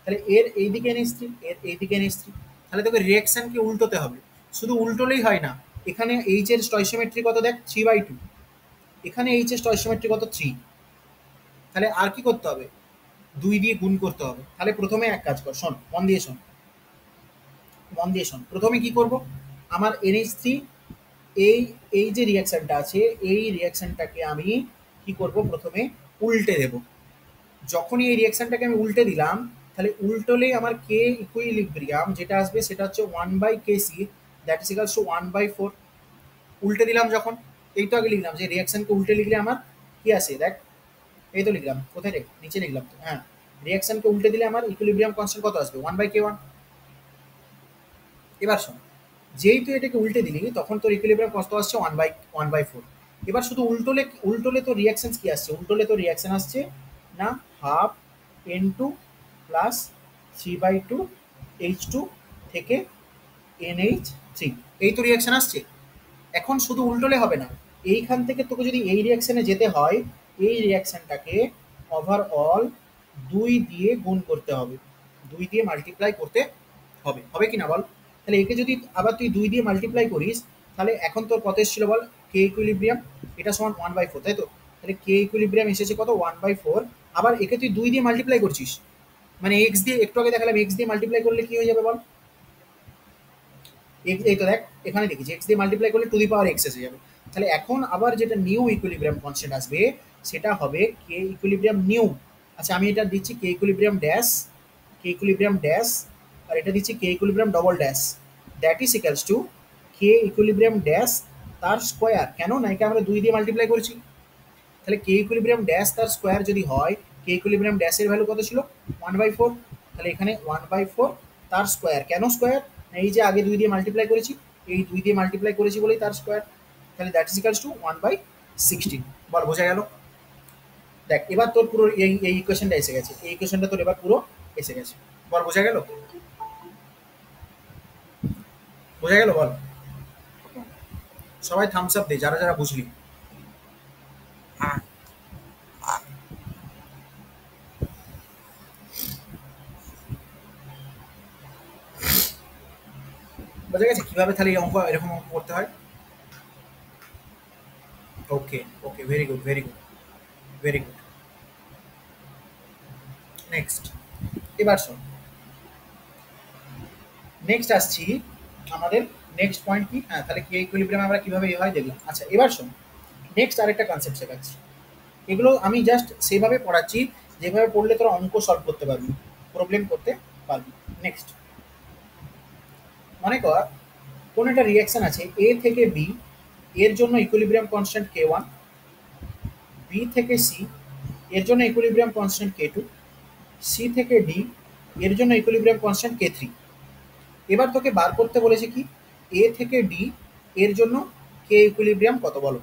তাহলে এর এইদিকে NH3, এর এইদিকে NH3, তাহলে তোকে রিঅ্যাকশনকে উল্টোতে হবে। শুধু উল্টোলেই হয় না, এখানে এইচ এর স্টয়সিওমেট্রি কত দেখ, 3/2, এখানে এইচ এর স্টয়সিওমেট্রি কত, 3। তাহলে আর কি করতে হবে, 2 দিয়ে গুণ করতে হবে। তাহলে প্রথমে এক কাজ কর, শোন মন দিয়ে শোন, মন দিয়ে শোন। প্রথমে কি করব, আমার NH3 এই এই যে রিঅ্যাকশনটা আছে, এই রিঅ্যাকশনটাকে আমি কি করব, প্রথমে উল্টে দেব। যখনই এই রিঅ্যাকশনটাকে আমি উল্টে দিলাম, তাহলে উল্টোলেই আমার কে ইকুইলিব্রিয়াম যেটা আসবে সেটা হচ্ছে 1/Kc, that is equals two 1/4। উল্টে দিলাম যখন, এই তো আগে লিখলাম যে রিঅ্যাকশনকে উল্টে লিখলে আমার কি আসে, দেখ এই তো লিখলাম, কোথায় রে, নিচে লিখলাম তো, হ্যাঁ। রিঅ্যাকশনকে উল্টে দিলে আমার ইকুইলিব্রিয়াম কনস্ট্যান্ট কত আসবে, 1/K1। এবার শোন, যেই তুই এটাকে উল্টে দিলি তখন তোর ইকুইলিব্রিয়াম কত আসছে, 1/4। এবার শুধু উল্টোলে, উল্টোলে তো রিঅ্যাকশন কি আসছে, উল্টোলে তো রিঅ্যাকশন আসছে না, হাফ N2 প্লাস 3/2 H2 থেকে NH3, এই তো রিঅ্যাকশন আসছে। এখন শুধু উল্টোলে হবে না, এইখান থেকে তোকে যদি এই রিঅ্যাকশনে যেতে হয়, এই রিঅ্যাকশনটাকে ওভারঅল 2 দিয়ে গুণ করতে হবে, 2 দিয়ে মাল্টিপ্লাই করতে হবে, হবে কি না বল? তাহলে একে যদি আবার তুই 2 দিয়ে মাল্টিপ্লাই করিস, তাহলে এখন তোর কত এসেছিল বল, কে ইকুইলিব্রিয়াম, এটা সমান 1/4, তাই তো? তাহলে কে ইকুইলিব্রিয়াম এসেছে কত, 1/4। আবার একে তুই 2 দিয়ে মাল্টিপ্লাই করছিস, মানে এক্স দিয়ে, একটু আগে দেখালাম এক্স দিয়ে মাল্টিপ্লাই করলে কি হয়ে যাবে বল, এই তো দেখ এখানে দেখেছি এক্স দিয়ে মাল্টিপ্লাই করলে টু দি পাওয়ার এক্স এসে যাবে। তাহলে এখন আবার যেটা নিউ ইকুইলিব্রিয়াম কনস্ট্যান্ট আসবে সেটা হবে কে ইকুইলিব্রিয়াম নিউ। আচ্ছা আমি এটা দিচ্ছি K equilibrium dash, K equilibrium dash, আর এটা দিচ্ছি K equilibrium double dash, that is equals to K equilibrium dash তার স্কোয়ার। কেন না, এটা আমরা 2 দিয়ে মাল্টিপ্লাই করেছি। তাহলে কে ইকুইলিব্রিয়াম ড্যাশ তার স্কোয়ার যদি হয়, কে ইকুইলিব্রিয়াম ড্যাশের ভ্যালু কত ছিল, 1/4। তাহলে এখানে 1/4 তার স্কোয়ার, কেন স্কোয়ার, এই যে আগে 2 দিয়ে মাল্টিপ্লাই করেছি, এই 2 দিয়ে মাল্টিপ্লাই করেছি বলেই তার স্কোয়ার। তাহলে দ্যাট ইজ ইকালস টু 1/16। বল বোঝা গেল? দেখ এবার তোর পুরো এই এই ইকুয়েশনটা এসে গেছে, এই ইকুয়েশনটা তোর এবার পুরো এসে গেছে। বল বোঝা গেল? বোঝা গেল বল? সবাই থামস আপ দে যারা যারা বুঝলি। হ্যাঁ বোঝা গেছে কিভাবে তাহলে এই অঙ্ক, এরকম অঙ্ক করতে হয়? Okay okay, very good very good very good. Next, এবার শোন, নেক্সট আসছি আমাদের নেক্সট পয়েন্ট কি, হ্যাঁ তাহলে কে ইকুইলিব্রিয়াম আমরা কিভাবে এ হয় দেখলাম। আচ্ছা এবার শোন, নেক্সট আরেকটা কনসেপ্ট শেখাচ্ছি। এগুলো আমি জাস্ট সেভাবে পড়াচ্ছি যেভাবে পড়লে তোরা অঙ্ক সলভ করতে পারবি, প্রবলেম করতে পারবি। নেক্সট, মনে কর কোন একটা রিঅ্যাকশন আছে এ থেকে বি, এর জন্য ইকুইলিব্রিয়াম কনস্ট্যান্ট K1, বি থেকে সি এর জন্য ইকুইলিব্রিয়াম কনস্ট্যান্ট K2, সি থেকে ডি এর জন্য ইকুইলিব্রিয়াম কনস্ট্যান্ট K3। এবার তোকে বার করতে বলেছে কি, এ থেকে ডি এর জন্য কে ইকুইলিব্রিয়াম কত বলো।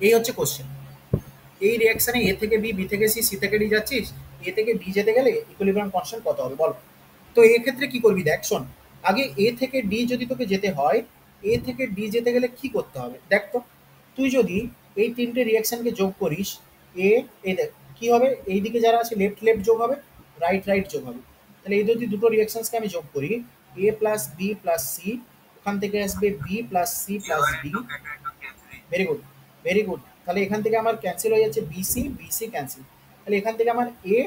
এই হচ্ছে কোশ্চেন। এই রিঅ্যাকশনে এ থেকে বি, বি থেকে সি, সি থেকে ডি যাচ্ছিস, এ থেকে ডি যেতে গেলে ইকুইলিব্রিয়াম কনস্ট্যান্ট কত হবে বলো। তো এই ক্ষেত্রে কি করবি, দেখ শোন, আগে এ থেকে ডি যদি তোকে যেতে হয়, এ থেকে ডি যেতে গেলে কি করতে হবে দেখ তো। তুই যদি এই তিনটে রিঅ্যাকশনকে যোগ করিস, এ এই দেখ কি হবে, এই দিকে যারা আছে লেফট লেফট যোগ হবে, রাইট রাইট যোগ হবে। তাহলে এই যদি দুটো রিঅ্যাকশনসকে আমি যোগ করি, A plus B plus C ওখান থেকে আসবে B plus C plus D. Very good, very good. তাহলে এখান থেকে আমার ক্যান্সেল হয়ে যাচ্ছে বিসি, বিসি ক্যান্সেল। তাহলে এখান থেকে আমার এ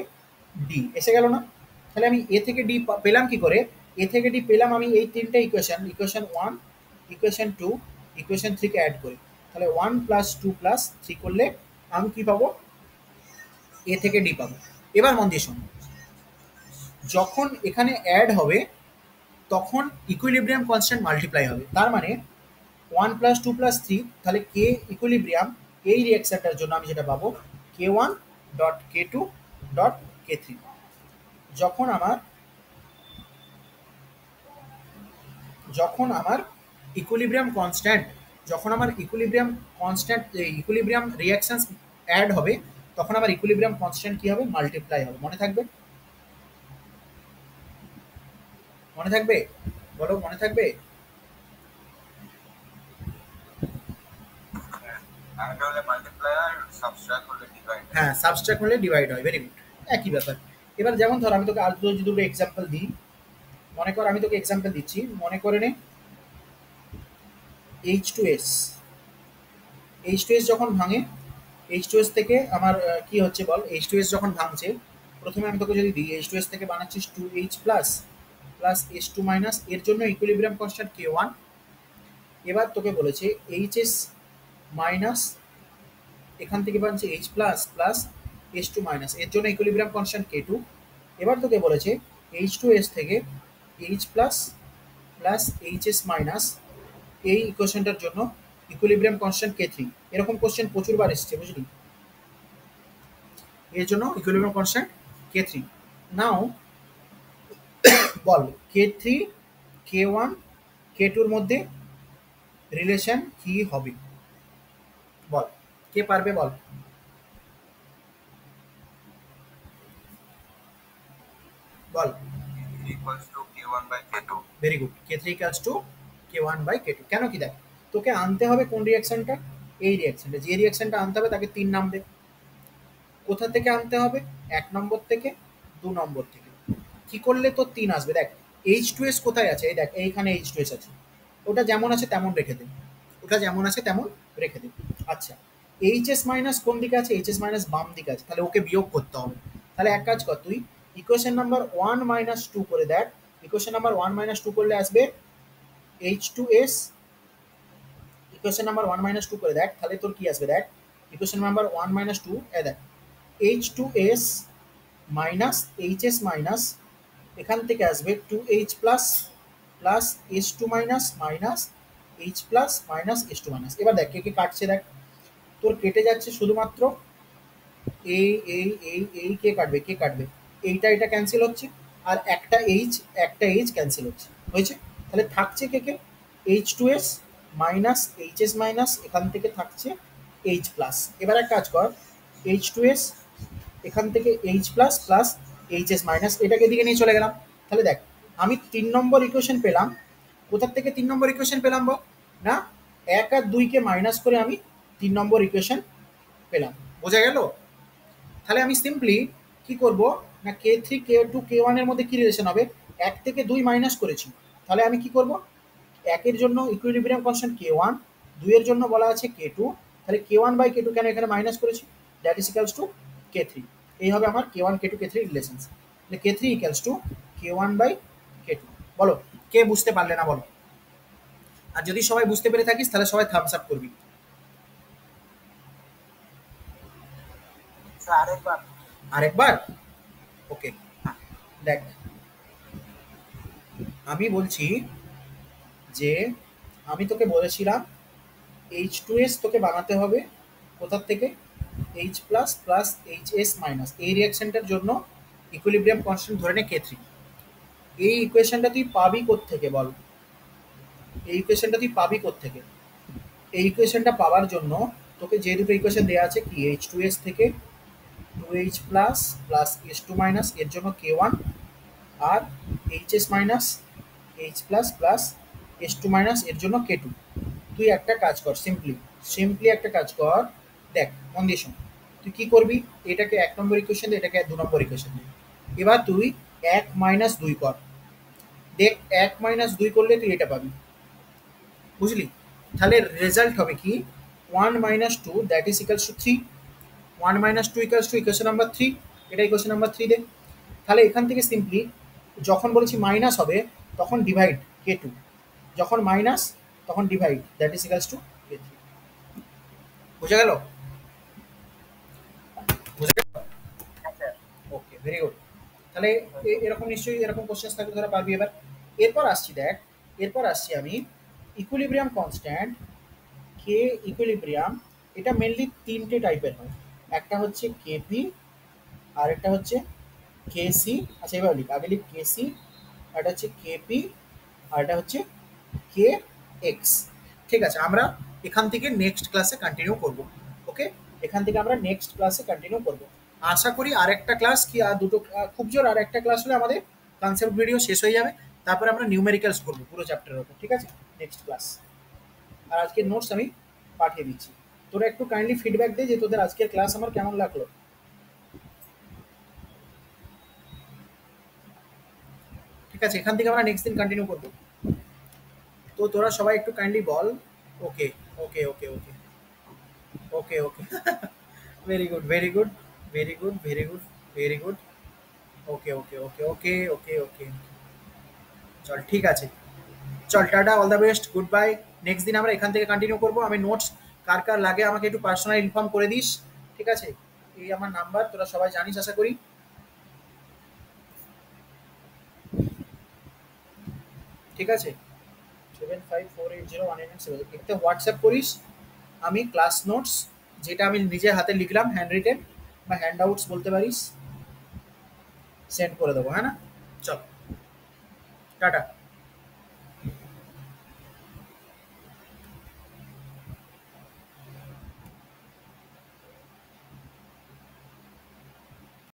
ডি এসে গেল না? তাহলে আমি এ থেকে ডি পেলাম কি করে? এ থেকে ডি পেলাম আমি এই তিনটে ইকুয়েশন, ইকুয়েশন 1, ইকুয়েশন 2, ইকুয়েশন 3 কে অ্যাড করি। তাহলে 1 প্লাস 2 প্লাস 3 করলে আমি কি পাবো? এ থেকে ডি পাবো। এবার মন দিয়ে শোনো, যখন এখানে অ্যাড হবে তখন ইকুইলিব্রিয়াম কনস্ট্যান্ট মাল্টিপ্লাই হবে। তার মানে 1 প্লাস 2 প্লাস 3, তাহলে কে ইকুইলিব্রিয়াম এই রিঅ্যাকশনটার জন্য আমি যেটা পাবো K1 dot K2 dot K3। যখন আমার যখন আমার ইকুইলিব্রিয়াম কনস্ট্যান্ট যখন আমার equilibrium constant equilibrium reactions add হবে তখন আমার ইকুইলিব্রিয়াম কনস্ট্যান্ট কি হবে? মাল্টিপ্লাই হবে। মনে থাকবে? মনে থাকবে? বলো, মনে থাকবে? হ্যাঁ, সাবস্ট্রাক্ট হলে ডিভাইড হয়। ভেরি গুড, একই ব্যাপার। এবার যেমন ধর আমি তোকে আর যদি দুটো এক্সাম্পল দিই, মনে কর আমি তোকে এক্সাম্পল দিচ্ছি, মনে করে নে H2S। H2S যখন ভাঙে, H2S থেকে আমার কি হচ্ছে বল? H2S যখন ভাঙছে, প্রথমে আমি তোকে যদি দিই H2S থেকে বানাচ্ছিস 2H plus plus H2 minus, এর জন্য ইকুইলিব্রিয়াম কনস্ট্যান্ট K1। এবার তোকে বলেছে HS মাইনাস, এখান থেকে বানছে H plus plus H2 minus, এর জন্য ইকুইলিব্রিয়াম কনস্ট্যান্ট K2। এবার তোকে বলেছে H2S থেকে H plus plus HS minus, এই ইকুয়েশনটার জন্য ইকুইলিব্রিয়াম কনস্ট্যান্ট K3। এরকম কোশ্চেন প্রচুরবার এসেছে, বুঝলি? এর জন্য ইকুইলিব্রিয়াম কনস্ট্যান্ট K3। নাও বল K3 K1 K2 এর মধ্যে রিলেশন কি হবে? বল, কে পারবে? বল। বল। Very good, K3 equals to K1 by K2। কেন কি? দেখ, তোকে আনতে হবে কোন রিঅ্যাকশনটা? এই রিঅ্যাকশনটা। যে রিঅ্যাকশনটা আনতে হবে তাকে 3 নাম দে। কোথা থেকে আনতে হবে? 1 নম্বর থেকে, 2 নম্বর থেকে। কি করলে তোর 3 আসবে? দেখ H2S কোথায় আছে? এই দেখ এইখানে H2S আছে। ওটা যেমন আছে তেমন রেখে দে, ওটা যেমন আছে তেমন রেখে দে। আচ্ছা, HS মাইনাস কোন দিকে আছে? HS মাইনাস বাম দিকে আছে, তাহলে ওকে বিয়োগ করতে হবে। তাহলে এক কাজ কর, তুই ইকুয়েশন নাম্বার 1 মাইনাস 2 করে দেখ। ইকুয়েশন নাম্বার 1 মাইনাস 2 করলে আসবে H2S। ইকুয়েশন নাম্বার 1 মাইনাস 2 করে দেখ, তাহলে তোর কি আসবে? দেখ ইকুয়েশন নাম্বার 1 মাইনাস 2, দেখ H2S মাইনাস HS মাইনাস, এখান থেকে আসবে 2H plus plus H2 minus minus H plus minus H2 minus. এবার দেখ কে কে কাটছে, দেখ তোর কেটে যাচ্ছে শুধুমাত্র এই কে কাটবে? কে কাটবে? এইটা এটা ক্যান্সেল হচ্ছে, আর একটা এইচ ক্যান্সেল হচ্ছে, হয়েছে? তাহলে থাকছে কে কে? H2S মাইনাস HS মাইনাস, এখান থেকে থাকছে H প্লাস। এবার এক কাজ কর, H2S এখান থেকে H plus plus HS minus, এটাকে দিকে নিয়ে চলে গেলাম। তাহলে দেখ আমি 3 নম্বর ইকুয়েশন পেলাম। কোথার থেকে 3 নম্বর ইকুয়েশন পেলাম বল? না, 1 আর 2 কে মাইনাস করে আমি 3 নম্বর ইকুয়েশন পেলাম। বোঝা গেল? তাহলে আমি সিম্পলি কি করব না, K3 K2 K1 এর মধ্যে কি রিলেশন হবে? 1 থেকে 2 মাইনাস করেছি, তাহলে আমি কি করব? 1 এর জন্য ইকুইলিব্রিয়াম কনস্ট্যান্ট K1, 2 এর জন্য বলা আছে K2, তাহলে K1 বাই K2 কেন এখানে মাইনাস করেছি? That is equals two K3। এই হবে আমার K1 K2 K3 রিলেশনস। তাহলে K3 equals to K1 by K2। বলো, কে বুঝতে পারলে না? বলো। আর যদি সবাই বুঝতে পেরে থাকিস তাহলে সবাই থামস আপ করবি। আরেকবার? ওকে, দেখ আমি বলছি যে আমি তোকে বলেছিলাম H2S তোকে বানাতে হবে কোথার থেকে? H plus plus HS minus, এই রিঅ্যাকশনটার জন্য ইকুইলিব্রিয়াম কনস্ট্যান্ট ধরে নে K3। এই ইকুয়েশনটা তুই পাবি কোত্থেকে বল? এই ইকুয়েশনটা তুই পাবি কোত্থেকে? এই ইকুয়েশনটা পাওয়ার জন্য তোকে যে দুটো ইকুয়েশন দেওয়া আছে, কি H2S থেকে 2H plus plus H2 minus, এর জন্য K1, আর HS minus H plus plus H2 minus, এর জন্য K2। তুই একটা কাজ কর, সিম্পলি একটা কাজ কর। দেখ মন দিয়ে শোন, তুই কি করবি? এটাকে 1 নম্বর ইকুয়েশন দে, এটাকে 2 নম্বর ইকুয়েশন দে। এবার তুই 1 মাইনাস 2 কর। দেখ 1 মাইনাস 2 করলে তুই এটা পাবি। বুঝলি? তাহলে রেজাল্ট হবে কি 1 minus 2 that is equals two 3, 1 minus 2 equals to equation number 3, এটা ইকুয়েশন নাম্বার 3 দে। তাহলে এখান থেকে সিম্পলি যখন বলেছি মাইনাস হবে তখন ডিভাইড কে2, যখন মাইনাস তখন divide that is equals to কে3। বুঝে গেল? বুঝে গেল? হ্যাঁ স্যার। ওকে, ভেরি গুড। তাহলে এরকম নিশ্চয়ই এরকম কোশ্চেন থাকলে ধরা পারবি এবার। এরপর আসছি দেখ, এরপর আসছি আমি ইকুইলিব্রিয়াম কনস্ট্যান্ট কে ইকুইলিব্রিয়াম, এটা মেনলি তিনটে টাইপের হয়। একটা হচ্ছে কেপি, আর একটা হচ্ছে কেসি। আচ্ছা এবার লিখ, আগে লিখ কেসি, আর এটা হচ্ছে কেপি, আর এটা হচ্ছে কে এক্স। ঠিক আছে, আমরা এখান থেকে নেক্সট ক্লাসে কন্টিনিউ করব। ওকে, এখান থেকে আমরা নেক্সট ক্লাসে কন্টিনিউ করব। আশা করি আরেকটা ক্লাস কি আর দুটো, খুব জোর আর একটা ক্লাস হলে আমাদের কনসেপ্ট ভিডিও শেষ হয়ে যাবে। তারপরে আমরা নিউমেরিক্যালস করবো পুরো চ্যাপ্টারের উপর। ঠিক আছে, নেক্সট ক্লাস। আর আজকের নোটস আমি পাঠিয়ে দিচ্ছি। তোরা একটু কাইন্ডলি ফিডব্যাক দে যে তোদের আজকের ক্লাস আমার কেমন লাগলো। ঠিক আছে, এখান থেকে আমরা নেক্সট দিন কন্টিনিউ করবো। তো তোরা সবাই একটু কাইন্ডলি বল। Okay okay okay okay okay okay very good very good very good very good very good. Okay okay okay okay okay okay, চল ঠিক আছে, চল টাটা, all the best, goodbye. Next দিন আমরা এখান থেকে কন্টিনিউ করবো। আমি নোটস কার কার লাগে আমাকে একটু পার্সোনাল ইনফর্ম করে দিস। ঠিক আছে, এই আমার নাম্বার, তোরা সবাই জানিস আশা করি। ঠিক আছে, 75480187, এতে হোয়াটসঅ্যাপ করিস। আমি ক্লাস নোটস, যেটা আমি নিজে হাতে লিখলাম হ্যান্ড রিটেন বা হ্যান্ড আউটস বলতে পারিস, সেন্ড করে দেবো। হ্যাঁ না, চল টাটা।